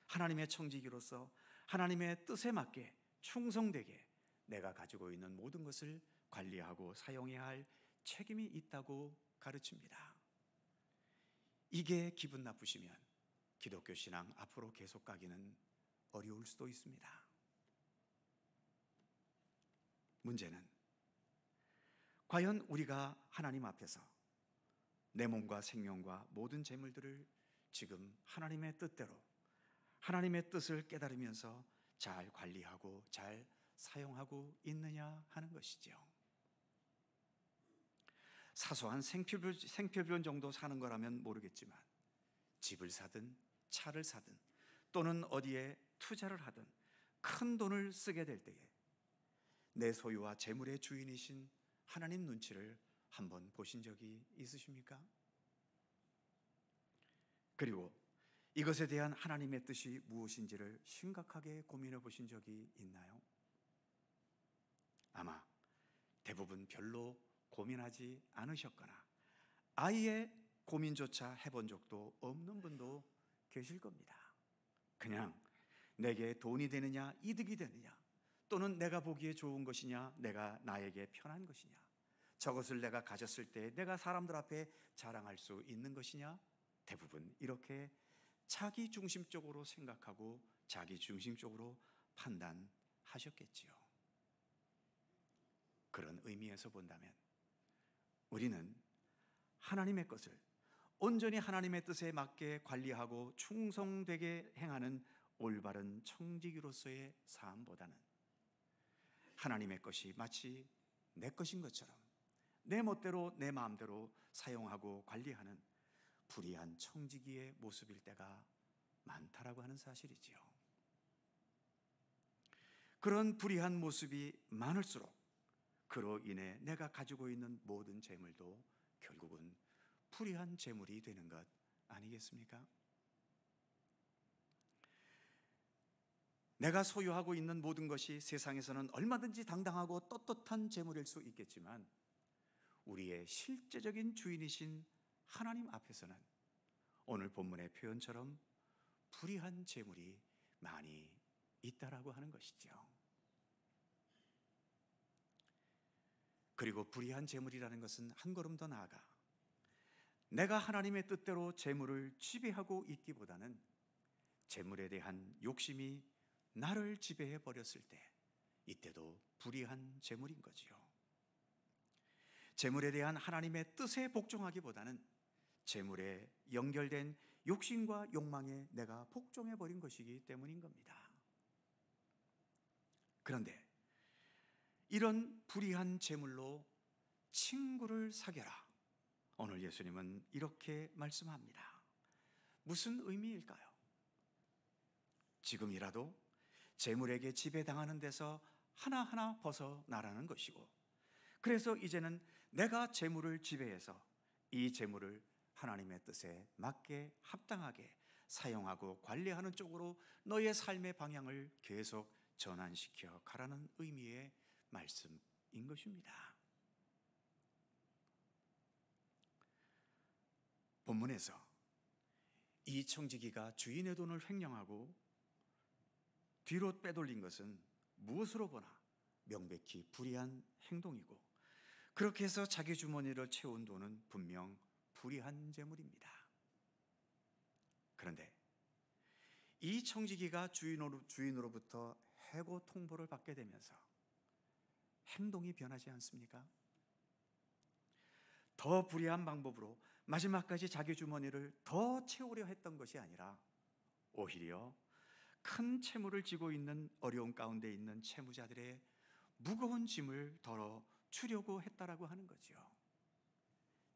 하나님의 청지기로서 하나님의 뜻에 맞게 충성되게 내가 가지고 있는 모든 것을 관리하고 사용해야 할 책임이 있다고 가르칩니다. 이게 기분 나쁘시면 기독교 신앙 앞으로 계속 가기는 어려울 수도 있습니다. 문제는 과연 우리가 하나님 앞에서 내 몸과 생명과 모든 재물들을 지금 하나님의 뜻대로 하나님의 뜻을 깨달으면서 잘 관리하고 잘 사용하고 있느냐 하는 것이죠. 사소한 생필품 정도 사는 거라면 모르겠지만 집을 사든 차를 사든 또는 어디에 투자를 하든 큰 돈을 쓰게 될 때에 내 소유와 재물의 주인이신 하나님 눈치를 한번 보신 적이 있으십니까? 그리고 이것에 대한 하나님의 뜻이 무엇인지를 심각하게 고민해 보신 적이 있나요? 아마 대부분 별로 고민하지 않으셨거나 아예 고민조차 해본 적도 없는 분도 계실 겁니다. 그냥 내게 돈이 되느냐 이득이 되느냐 또는 내가 보기에 좋은 것이냐 내가 나에게 편한 것이냐 저것을 내가 가졌을 때 내가 사람들 앞에 자랑할 수 있는 것이냐 대부분 이렇게 자기 중심적으로 생각하고 자기 중심적으로 판단하셨겠지요. 그런 의미에서 본다면 우리는 하나님의 것을 온전히 하나님의 뜻에 맞게 관리하고 충성되게 행하는 올바른 청지기로서의 삶보다는 하나님의 것이 마치 내 것인 것처럼 내 멋대로 내 마음대로 사용하고 관리하는 불의한 청지기의 모습일 때가 많다라고 하는 사실이지요. 그런 불의한 모습이 많을수록 그로 인해 내가 가지고 있는 모든 재물도 결국은 불의한 재물이 되는 것 아니겠습니까? 내가 소유하고 있는 모든 것이 세상에서는 얼마든지 당당하고 떳떳한 재물일 수 있겠지만 우리의 실제적인 주인이신 하나님 앞에서는 오늘 본문의 표현처럼 불의한 재물이 많이 있다라고 하는 것이죠. 그리고 불의한 재물이라는 것은 한 걸음 더 나아가 내가 하나님의 뜻대로 재물을 지배하고 있기보다는 재물에 대한 욕심이 나를 지배해 버렸을 때 이때도 불의한 재물인 거지요. 재물에 대한 하나님의 뜻에 복종하기보다는 재물에 연결된 욕심과 욕망에 내가 복종해 버린 것이기 때문인 겁니다. 그런데 이런 불의한 재물로 친구를 사겨라. 오늘 예수님은 이렇게 말씀합니다. 무슨 의미일까요? 지금이라도 재물에게 지배당하는 데서 하나하나 벗어나라는 것이고, 그래서 이제는 내가 재물을 지배해서 이 재물을 하나님의 뜻에 맞게 합당하게 사용하고 관리하는 쪽으로 너의 삶의 방향을 계속 전환시켜 가라는 의미의 말씀인 것입니다. 본문에서 이 청지기가 주인의 돈을 횡령하고 뒤로 빼돌린 것은 무엇으로 보나 명백히 불의한 행동이고, 그렇게 해서 자기 주머니를 채운 돈은 분명 불의한 재물입니다. 그런데 이 청지기가 주인으로부터 해고 통보를 받게 되면서 행동이 변하지 않습니까? 더 불의한 방법으로 마지막까지 자기 주머니를 더 채우려 했던 것이 아니라 오히려 큰 채무를 지고 있는 어려운 가운데 있는 채무자들의 무거운 짐을 덜어 주려고 했다라고 하는 거지요.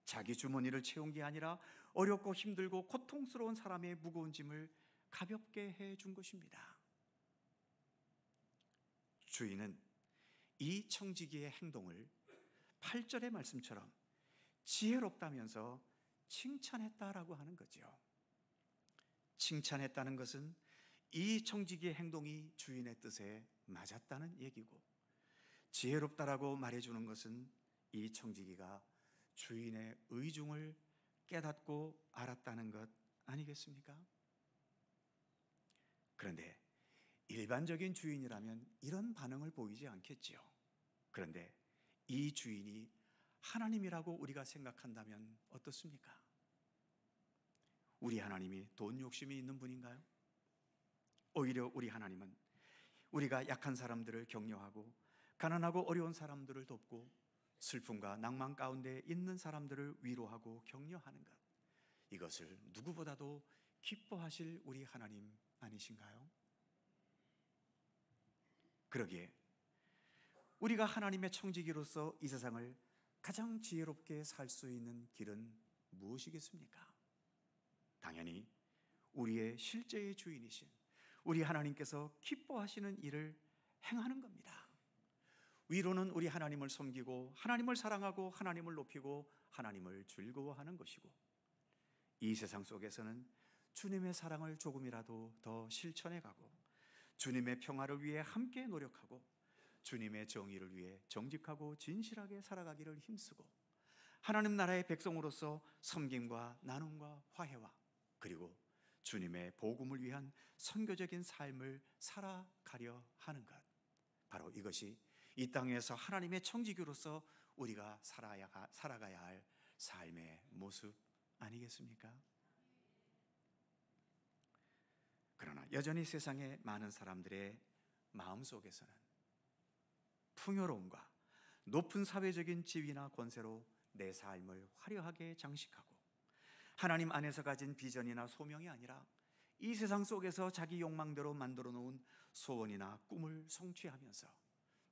자기 주머니를 채운 게 아니라 어렵고 힘들고 고통스러운 사람의 무거운 짐을 가볍게 해준 것입니다. 주인은 이 청지기의 행동을 8절의 말씀처럼 지혜롭다면서 칭찬했다라고 하는 거죠. 칭찬했다는 것은 이 청지기의 행동이 주인의 뜻에 맞았다는 얘기고, 지혜롭다라고 말해주는 것은 이 청지기가 주인의 의중을 깨닫고 알았다는 것 아니겠습니까? 그런데 일반적인 주인이라면 이런 반응을 보이지 않겠지요. 그런데 이 주인이 하나님이라고 우리가 생각한다면 어떻습니까? 우리 하나님이 돈 욕심이 있는 분인가요? 오히려 우리 하나님은 우리가 약한 사람들을 격려하고 가난하고 어려운 사람들을 돕고 슬픔과 낭만 가운데 있는 사람들을 위로하고 격려하는 것, 이것을 누구보다도 기뻐하실 우리 하나님 아니신가요? 그러기에 우리가 하나님의 청지기로서 이 세상을 가장 지혜롭게 살 수 있는 길은 무엇이겠습니까? 당연히 우리의 실제의 주인이신 우리 하나님께서 기뻐하시는 일을 행하는 겁니다. 위로는 우리 하나님을 섬기고 하나님을 사랑하고 하나님을 높이고 하나님을 즐거워하는 것이고, 이 세상 속에서는 주님의 사랑을 조금이라도 더 실천해 가고 주님의 평화를 위해 함께 노력하고 주님의 정의를 위해 정직하고 진실하게 살아가기를 힘쓰고 하나님 나라의 백성으로서 섬김과 나눔과 화해와 그리고 주님의 복음을 위한 선교적인 삶을 살아가려 하는 것, 바로 이것이 이 땅에서 하나님의 청지기로서 우리가 살아가야 할 삶의 모습 아니겠습니까? 그러나 여전히 세상의 많은 사람들의 마음속에서는 풍요로움과 높은 사회적인 지위나 권세로 내 삶을 화려하게 장식하고 하나님 안에서 가진 비전이나 소명이 아니라 이 세상 속에서 자기 욕망대로 만들어 놓은 소원이나 꿈을 성취하면서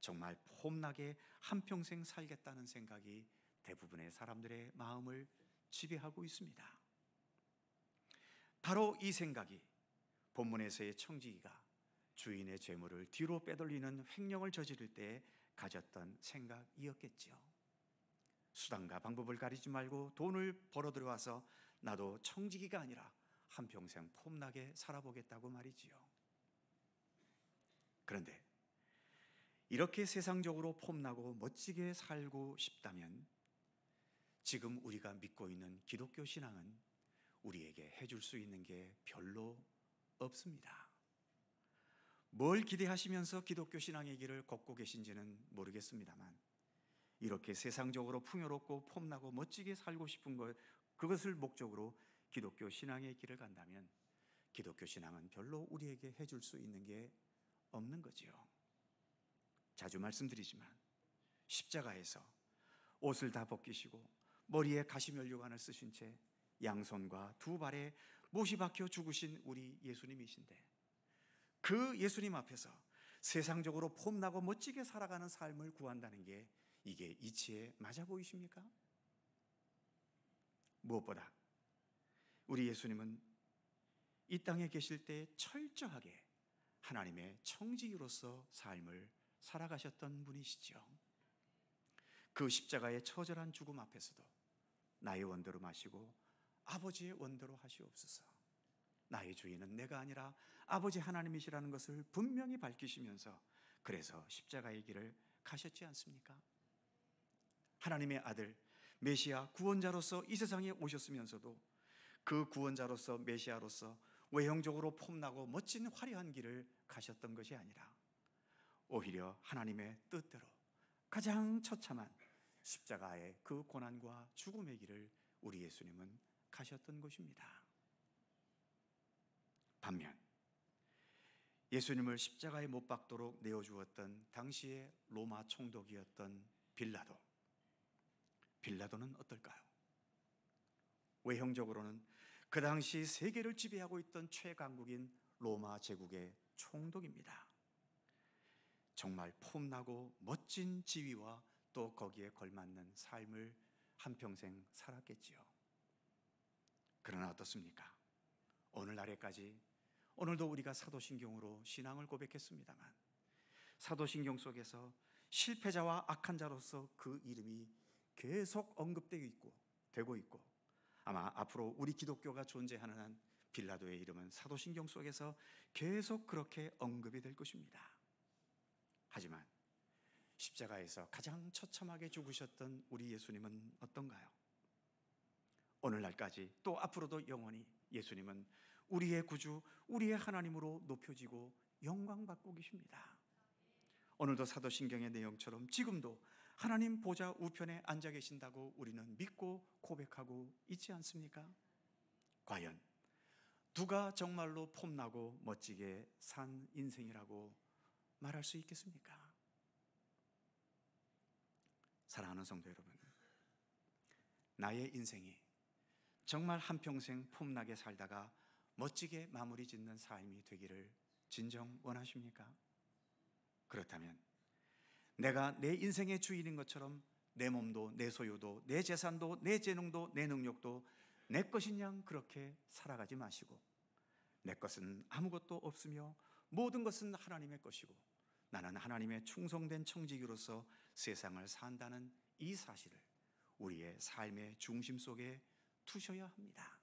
정말 폼나게 한평생 살겠다는 생각이 대부분의 사람들의 마음을 지배하고 있습니다. 바로 이 생각이 본문에서의 청지기가 주인의 재물을 뒤로 빼돌리는 횡령을 저지를 때 가졌던 생각이었겠지요. 수단과 방법을 가리지 말고 돈을 벌어 들여와서 나도 청지기가 아니라 한평생 폼나게 살아보겠다고 말이지요. 그런데 이렇게 세상적으로 폼나고 멋지게 살고 싶다면 지금 우리가 믿고 있는 기독교 신앙은 우리에게 해줄 수 있는 게 별로 없습니다. 뭘 기대하시면서 기독교 신앙의 길을 걷고 계신지는 모르겠습니다만 이렇게 세상적으로 풍요롭고 폼나고 멋지게 살고 싶은 것, 그것을 목적으로 기독교 신앙의 길을 간다면 기독교 신앙은 별로 우리에게 해줄 수 있는 게 없는 거지요. 자주 말씀드리지만 십자가에서 옷을 다 벗기시고 머리에 가시면류관을 쓰신 채 양손과 두 발에 못이 박혀 죽으신 우리 예수님이신데 그 예수님 앞에서 세상적으로 폼나고 멋지게 살아가는 삶을 구한다는 게 이게 이치에 맞아 보이십니까? 무엇보다 우리 예수님은 이 땅에 계실 때 철저하게 하나님의 청지기로서 삶을 살아가셨던 분이시죠. 그 십자가의 처절한 죽음 앞에서도 나의 원대로 마시고 아버지의 원대로 하시옵소서, 나의 주인은 내가 아니라 아버지 하나님이시라는 것을 분명히 밝히시면서 그래서 십자가의 길을 가셨지 않습니까? 하나님의 아들 메시아 구원자로서 이 세상에 오셨으면서도 그 구원자로서 메시아로서 외형적으로 폼나고 멋진 화려한 길을 가셨던 것이 아니라 오히려 하나님의 뜻대로 가장 처참한 십자가의 그 고난과 죽음의 길을 우리 예수님은 가셨던 것입니다. 반면 예수님을 십자가에 못 박도록 내어주었던 당시의 로마 총독이었던 빌라도는 어떨까요? 외형적으로는 그 당시 세계를 지배하고 있던 최강국인 로마 제국의 총독입니다. 정말 폼나고 멋진 지위와 또 거기에 걸맞는 삶을 한평생 살았겠지요. 그러나 어떻습니까? 오늘날에까지 오늘도 우리가 사도신경으로 신앙을 고백했습니다만 사도신경 속에서 실패자와 악한 자로서 그 이름이 계속 언급되고 있고 아마 앞으로 우리 기독교가 존재하는 한 빌라도의 이름은 사도신경 속에서 계속 그렇게 언급이 될 것입니다. 하지만 십자가에서 가장 처참하게 죽으셨던 우리 예수님은 어떤가요? 오늘날까지 또 앞으로도 영원히 예수님은 우리의 구주, 우리의 하나님으로 높여지고 영광받고 계십니다. 오늘도 사도신경의 내용처럼 지금도 하나님 보좌 우편에 앉아 계신다고 우리는 믿고 고백하고 있지 않습니까? 과연 누가 정말로 폼나고 멋지게 산 인생이라고 말할 수 있겠습니까? 사랑하는 성도 여러분, 나의 인생이 정말 한평생 폼나게 살다가 멋지게 마무리 짓는 삶이 되기를 진정 원하십니까? 그렇다면 내가 내 인생의 주인인 것처럼 내 몸도 내 소유도 내 재산도 내 재능도 내 능력도 내 것인 양 그렇게 살아가지 마시고 내 것은 아무것도 없으며 모든 것은 하나님의 것이고 나는 하나님의 충성된 청지기로서 세상을 산다는 이 사실을 우리의 삶의 중심 속에 두셔야 합니다.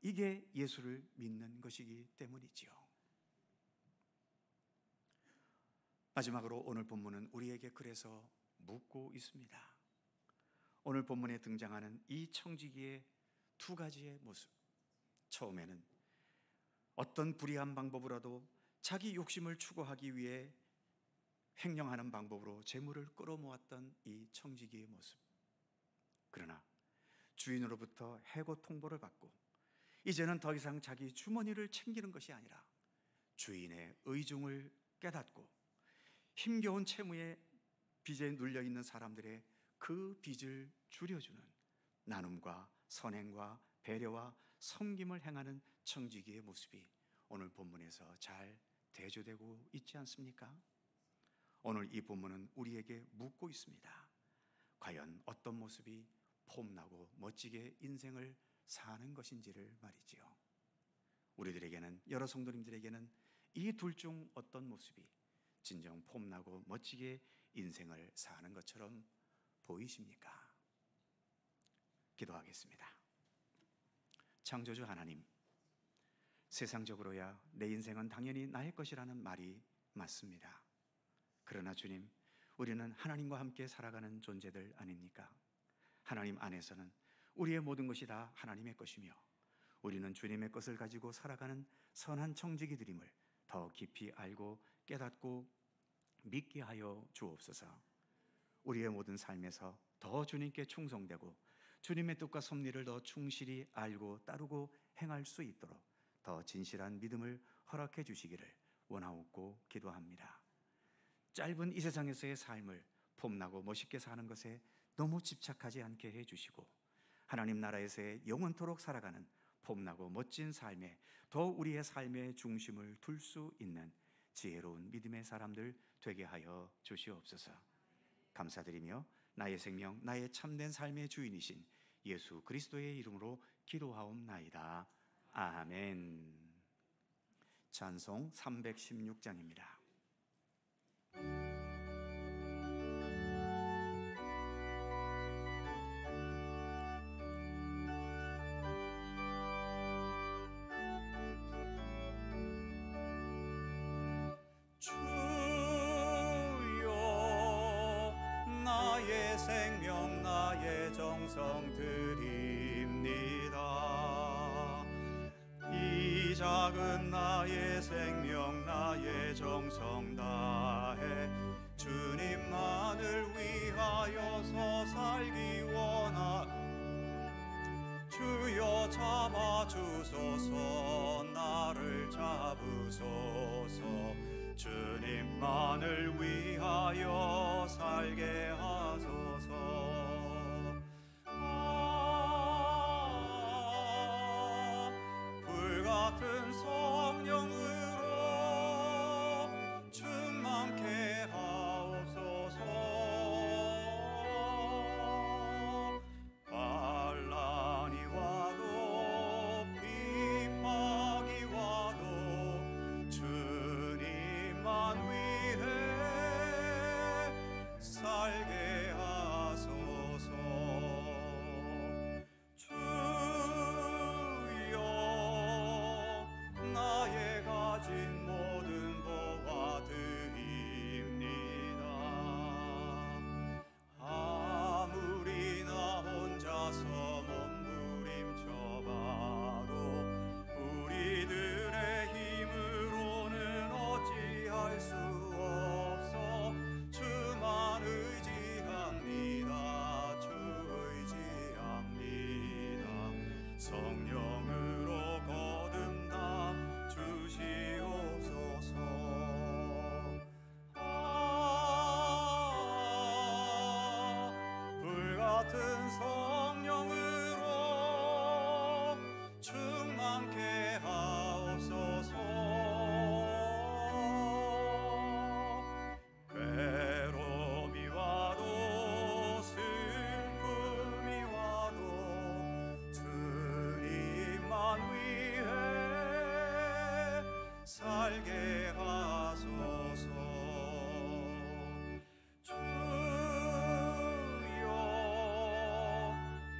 이게 예수를 믿는 것이기 때문이지요. 마지막으로 오늘 본문은 우리에게 그래서 묻고 있습니다. 오늘 본문에 등장하는 이 청지기의 두 가지의 모습, 처음에는 어떤 불의한 방법으로라도 자기 욕심을 추구하기 위해 횡령하는 방법으로 재물을 끌어모았던 이 청지기의 모습, 그러나 주인으로부터 해고 통보를 받고 이제는 더 이상 자기 주머니를 챙기는 것이 아니라 주인의 의중을 깨닫고 힘겨운 채무의 빚에 눌려있는 사람들의 그 빚을 줄여주는 나눔과 선행과 배려와 섬김을 행하는 청지기의 모습이 오늘 본문에서 잘 대조되고 있지 않습니까? 오늘 이 본문은 우리에게 묻고 있습니다. 과연 어떤 모습이 폼나고 멋지게 인생을 사는 것인지를 말이지요. 우리들에게는, 여러 성도님들에게는 이 둘 중 어떤 모습이 진정 폼나고 멋지게 인생을 사는 것처럼 보이십니까? 기도하겠습니다. 창조주 하나님, 세상적으로야 내 인생은 당연히 나의 것이라는 말이 맞습니다. 그러나 주님, 우리는 하나님과 함께 살아가는 존재들 아닙니까? 하나님 안에서는 우리의 모든 것이 다 하나님의 것이며 우리는 주님의 것을 가지고 살아가는 선한 청지기들임을 더 깊이 알고 깨닫고 믿게 하여 주옵소서. 우리의 모든 삶에서 더 주님께 충성되고 주님의 뜻과 섭리를 더 충실히 알고 따르고 행할 수 있도록 더 진실한 믿음을 허락해 주시기를 원하옵고 기도합니다. 짧은 이 세상에서의 삶을 폼나고 멋있게 사는 것에 너무 집착하지 않게 해주시고 하나님 나라에서의 영원토록 살아가는 폼나고 멋진 삶에 더 우리의 삶의 중심을 둘 수 있는 지혜로운 믿음의 사람들 되게 하여 주시옵소서. 감사드리며 나의 생명, 나의 참된 삶의 주인이신 예수 그리스도의 이름으로 기도하옵나이다. 아멘. 찬송 316장입니다. 주여 나의 생명 나의 정성 드립니다. 이 작은 나의 생명 나의 정성 다해 주님만을 위하여서 살기 원하. 주여 잡아주소서 나를 잡으소서 주님만을 위하여 살게 하소서. 불같은 성령으로 충만케 하옵소서. 반란이 와도 핍박이 와도 주님만 위해 살게 하소서. 주여 나의 가진 모든 보화 드립니다. 아무리 나 혼자서 몸부림쳐봐도 우리들의 힘으로는 어찌할 수 없어. 주만 의지합니다. 주 의지합니다. 성령으로 거듭나 주시옵소서. 불같은 성령으로 충만케 하옵소서. 괴로움이 와도 슬픔이 와도 주님만 위해 살게 하소서. 주여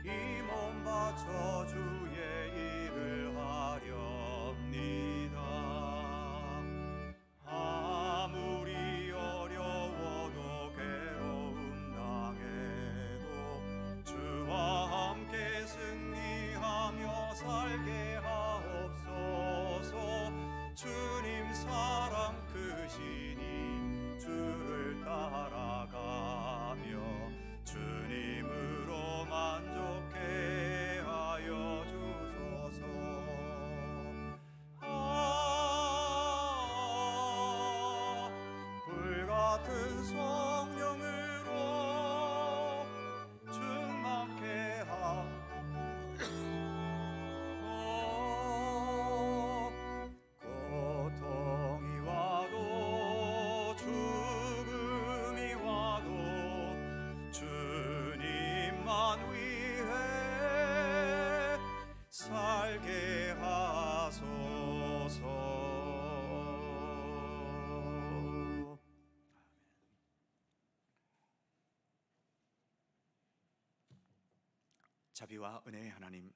이 몸 바쳐 주의 일을 하렵니다. 아무리 어려워도 괴로움 당해도 주와 함께 승리하며 살게 하옵소서. 주님 사랑 크시니 주를 따라가며 주님으로 만족해 하여 주소서. 불같은 성령으로 충만케 고통이 와도 죽음이 와도 주님만 위해 살게 하소서. 자비와 은혜의 하나님,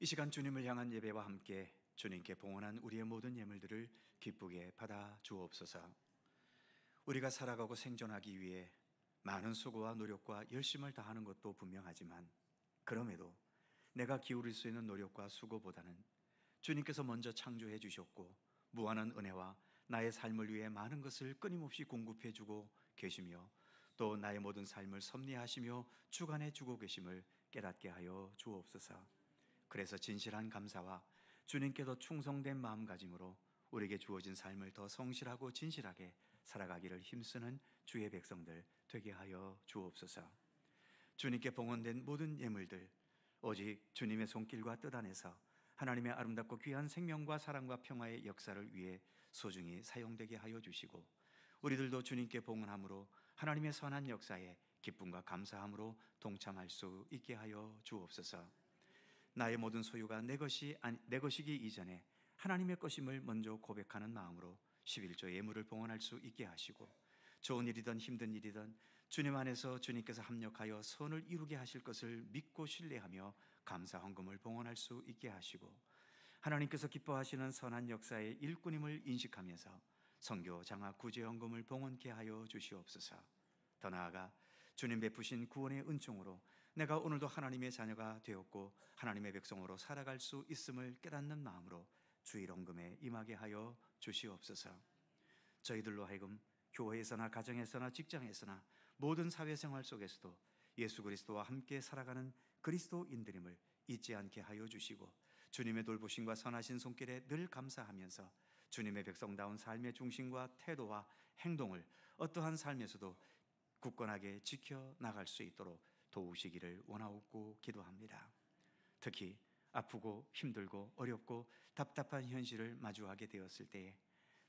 이 시간 주님을 향한 예배와 함께 주님께 봉헌한 우리의 모든 예물들을 기쁘게 받아 주옵소서. 우리가 살아가고 생존하기 위해 많은 수고와 노력과 열심을 다하는 것도 분명하지만, 그럼에도 내가 기울일 수 있는 노력과 수고보다는 주님께서 먼저 창조해 주셨고 무한한 은혜와 나의 삶을 위해 많은 것을 끊임없이 공급해 주고 계시며, 또 나의 모든 삶을 섭리하시며 주관해 주고 계심을 깨닫게 하여 주옵소서. 그래서 진실한 감사와 주님께 더 충성된 마음가짐으로 우리에게 주어진 삶을 더 성실하고 진실하게 살아가기를 힘쓰는 주의 백성들 되게 하여 주옵소서. 주님께 봉헌된 모든 예물들, 오직 주님의 손길과 뜻 안에서 하나님의 아름답고 귀한 생명과 사랑과 평화의 역사를 위해 소중히 사용되게 하여 주시고, 우리들도 주님께 봉헌함으로 하나님의 선한 역사에 기쁨과 감사함으로 동참할 수 있게 하여 주옵소서. 나의 모든 소유가 내 것이기 이전에 하나님의 것임을 먼저 고백하는 마음으로 11조 예물을 봉헌할 수 있게 하시고, 좋은 일이든 힘든 일이든 주님 안에서 주님께서 합력하여 선을 이루게 하실 것을 믿고 신뢰하며 감사 헌금을 봉헌할 수 있게 하시고, 하나님께서 기뻐하시는 선한 역사의 일꾼임을 인식하면서 선교 장학 구제 헌금을 봉헌케 하여 주시옵소서. 더 나아가 주님 베푸신 구원의 은총으로 내가 오늘도 하나님의 자녀가 되었고 하나님의 백성으로 살아갈 수 있음을 깨닫는 마음으로 주일 헌금에 임하게 하여 주시옵소서. 저희들로 하여금 교회에서나 가정에서나 직장에서나 모든 사회생활 속에서도 예수 그리스도와 함께 살아가는 그리스도인들임을 잊지 않게 하여 주시고, 주님의 돌보심과 선하신 손길에 늘 감사하면서 주님의 백성다운 삶의 중심과 태도와 행동을 어떠한 삶에서도 굳건하게 지켜나갈 수 있도록 도우시기를 원하옵고 기도합니다. 특히 아프고 힘들고 어렵고 답답한 현실을 마주하게 되었을 때에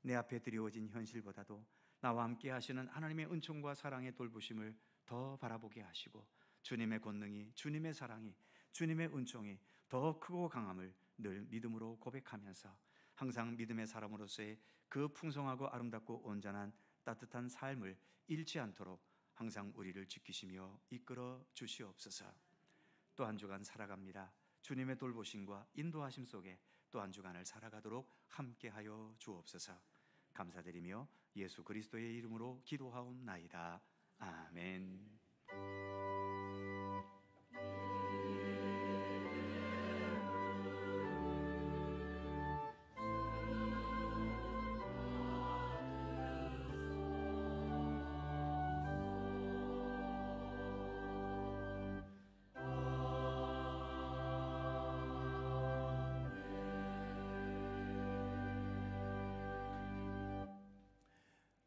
내 앞에 드리워진 현실보다도 나와 함께 하시는 하나님의 은총과 사랑의 돌보심을 더 바라보게 하시고, 주님의 권능이, 주님의 사랑이, 주님의 은총이 더 크고 강함을 늘 믿음으로 고백하면서 항상 믿음의 사람으로서의 그 풍성하고 아름답고 온전한 따뜻한 삶을 잃지 않도록 항상 우리를 지키시며 이끌어 주시옵소서. 또 한 주간 살아갑니다. 주님의 돌보심과 인도하심 속에 또 한 주간을 살아가도록 함께하여 주옵소서. 감사드리며 예수 그리스도의 이름으로 기도하옵나이다. 아멘.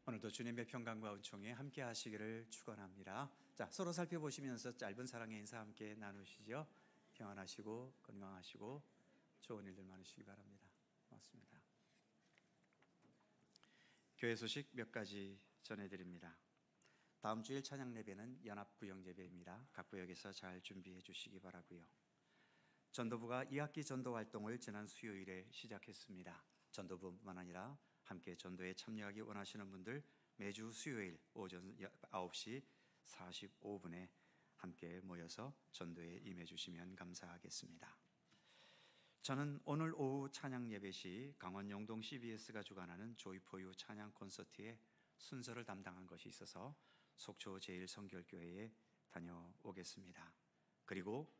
오늘도 주님의 평강과 은총에 함께 하시기를 축원합니다. 자, 서로 살펴보시면서 짧은 사랑의 인사 함께 나누시죠. 평안하시고 건강하시고 좋은 일들 많으시기 바랍니다. 고맙습니다. 교회 소식 몇 가지 전해드립니다. 다음 주일 찬양 예배는 연합구역 예배입니다. 각 구역에서 잘 준비해 주시기 바라고요. 전도부가 2학기 전도 활동을 지난 수요일에 시작했습니다. 전도부뿐만 아니라 함께 전도에 참여하기 원하시는 분들 매주 수요일 오전 9시 45분에 함께 모여서 전도에 임해 주시면 감사하겠습니다. 저는 오늘 오후 찬양 예배 시 강원 영동 CBS가 주관하는 조이 포 유 찬양 콘서트의 순서를 담당한 것이 있어서 속초 제1성결교회에 다녀오겠습니다. 그리고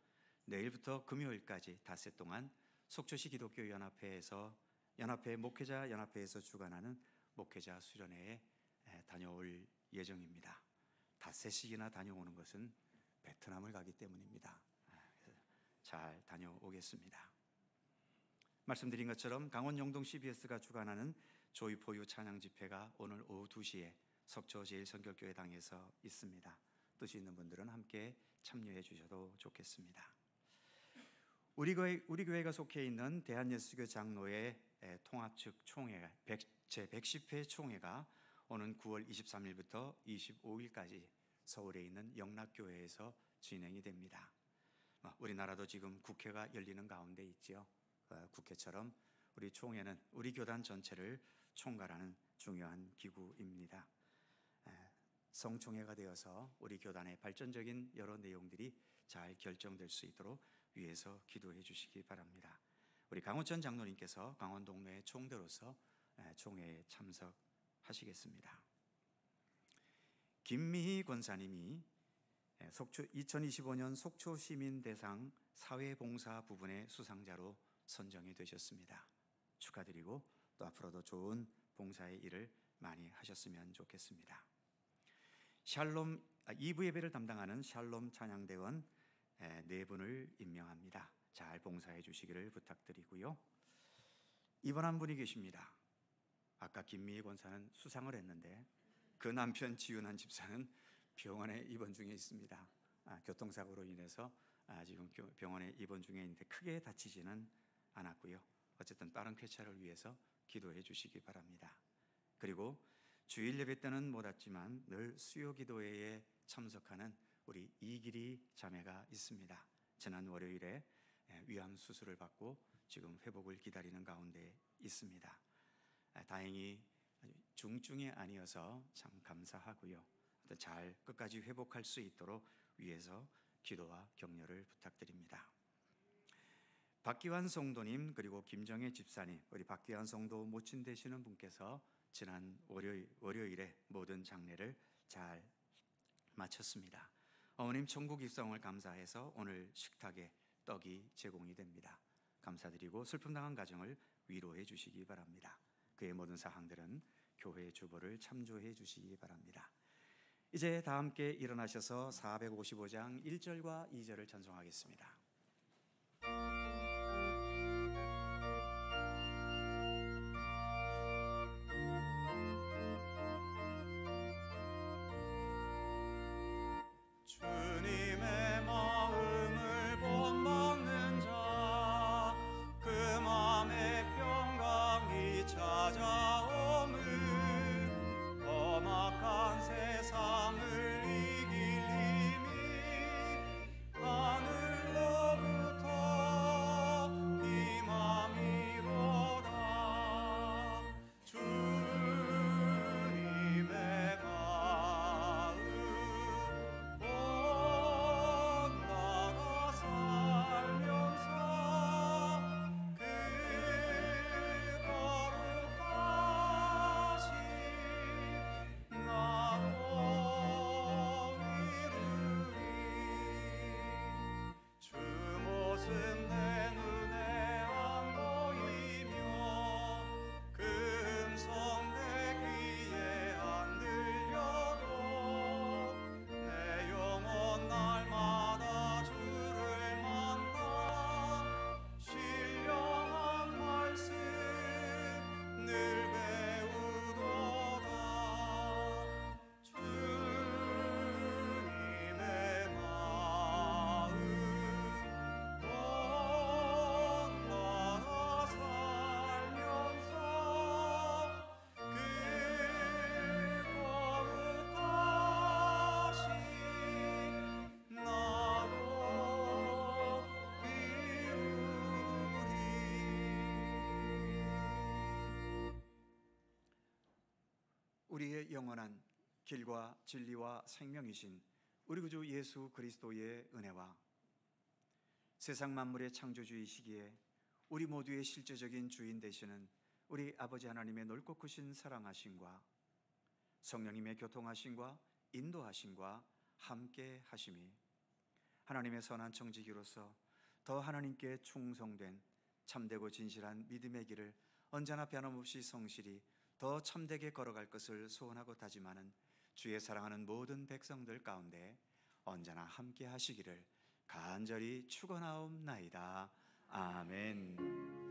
내일부터 금요일까지 닷새 동안 속초시 기독교 연합회 목회자 연합회에서 주관하는 목회자 수련회에 다녀올 예정입니다. 닷새씩이나 다녀오는 것은 베트남을 가기 때문입니다. 잘 다녀오겠습니다. 말씀드린 것처럼 강원 영동 CBS가 주관하는 조이 포 유 찬양 집회가 오늘 오후 2시에 속초 제1성결교회당에서 있습니다. 뜻이 있는 분들은 함께 참여해 주셔도 좋겠습니다. 우리 교회가 속해 있는 대한예수교 장로회 통합 측 총회 제110회 총회가 오는 9월 23일부터 25일까지 서울에 있는 영락교회에서 진행이 됩니다. 우리나라도 지금 국회가 열리는 가운데 있지요. 국회처럼 우리 총회는 우리 교단 전체를 총괄하는 중요한 기구입니다. 성총회가 되어서 우리 교단의 발전적인 여러 내용들이 잘 결정될 수 있도록 위해서 기도해 주시기 바랍니다. 우리 강호천 장로님께서 강원동로의 총대로서 총회에 참석하시겠습니다. 김미희 권사님이 2025년 속초시민대상 사회봉사 부분의 수상자로 선정이 되셨습니다. 축하드리고 또 앞으로도 좋은 봉사의 일을 많이 하셨으면 좋겠습니다. 샬롬 2부 예배를 담당하는 샬롬 찬양대원 4분을 임명합니다. 잘 봉사해 주시기를 부탁드리고요. 입원한 분이 계십니다. 아까 김미희 권사는 수상을 했는데 그 남편 지윤한 집사는 병원에 입원 중에 있습니다. 교통사고로 인해서 지금 병원에 입원 중에 있는데 크게 다치지는 않았고요. 어쨌든 빠른 쾌차를 위해서 기도해 주시기 바랍니다. 그리고 주일 예배 때는 못 왔지만 늘 수요 기도회에 참석하는 우리 이기리 자매가 있습니다. 지난 월요일에 위암 수술을 받고 지금 회복을 기다리는 가운데 있습니다. 다행히 중증이 아니어서 참 감사하고요. 잘 끝까지 회복할 수 있도록 위해서 기도와 격려를 부탁드립니다. 박기환 성도님 그리고 김정혜 집사님, 우리 박기환 성도 모친 되시는 분께서 지난 월요일에 모든 장례를 잘 마쳤습니다. 어머님 천국 입성을 감사해서 오늘 식탁에 떡이 제공이 됩니다. 감사드리고 슬픔 당한 가정을 위로해 주시기 바랍니다. 그의 모든 사항들은 교회 주보를 참조해 주시기 바랍니다. 이제 다 함께 일어나셔서 455장 1절과 2절을 찬송하겠습니다. 주님의 마음을 본받는 자, 그 맘에 평강이 찾아옴을, 험악한 세상을 이길 힘이 하늘로부터 임함이로다. 주님의 마음 본받아 살면서 그 거룩하신 나로 이루리. 주 모습 내 눈에 안 보이며 그 음성 내 귀에 안 들려도 내 영혼 날마다 주를 만나 신령한 말씀 늘 배우도다. 주님의 마음 본받아 살면서 그 거룩하신 나로 이루리. 우리의 영원한 길과 진리와 생명이신 우리 구주 예수 그리스도의 은혜와 세상 만물의 창조주이시기에 우리 모두의 실제적인 주인 되시는 우리 아버지 하나님의 넓고 크신 사랑하심과 성령님의 교통하심과 인도하심과 함께 하심이 하나님의 선한 청지기로서 더 하나님께 충성된 참되고 진실한 믿음의 길을 언제나 변함없이 성실히 더 참되게 걸어갈 것을 소원하고 다짐하는 주의 사랑하는 모든 백성들 가운데 언제나 함께 하시기를 간절히 축원하옵나이다. 아멘.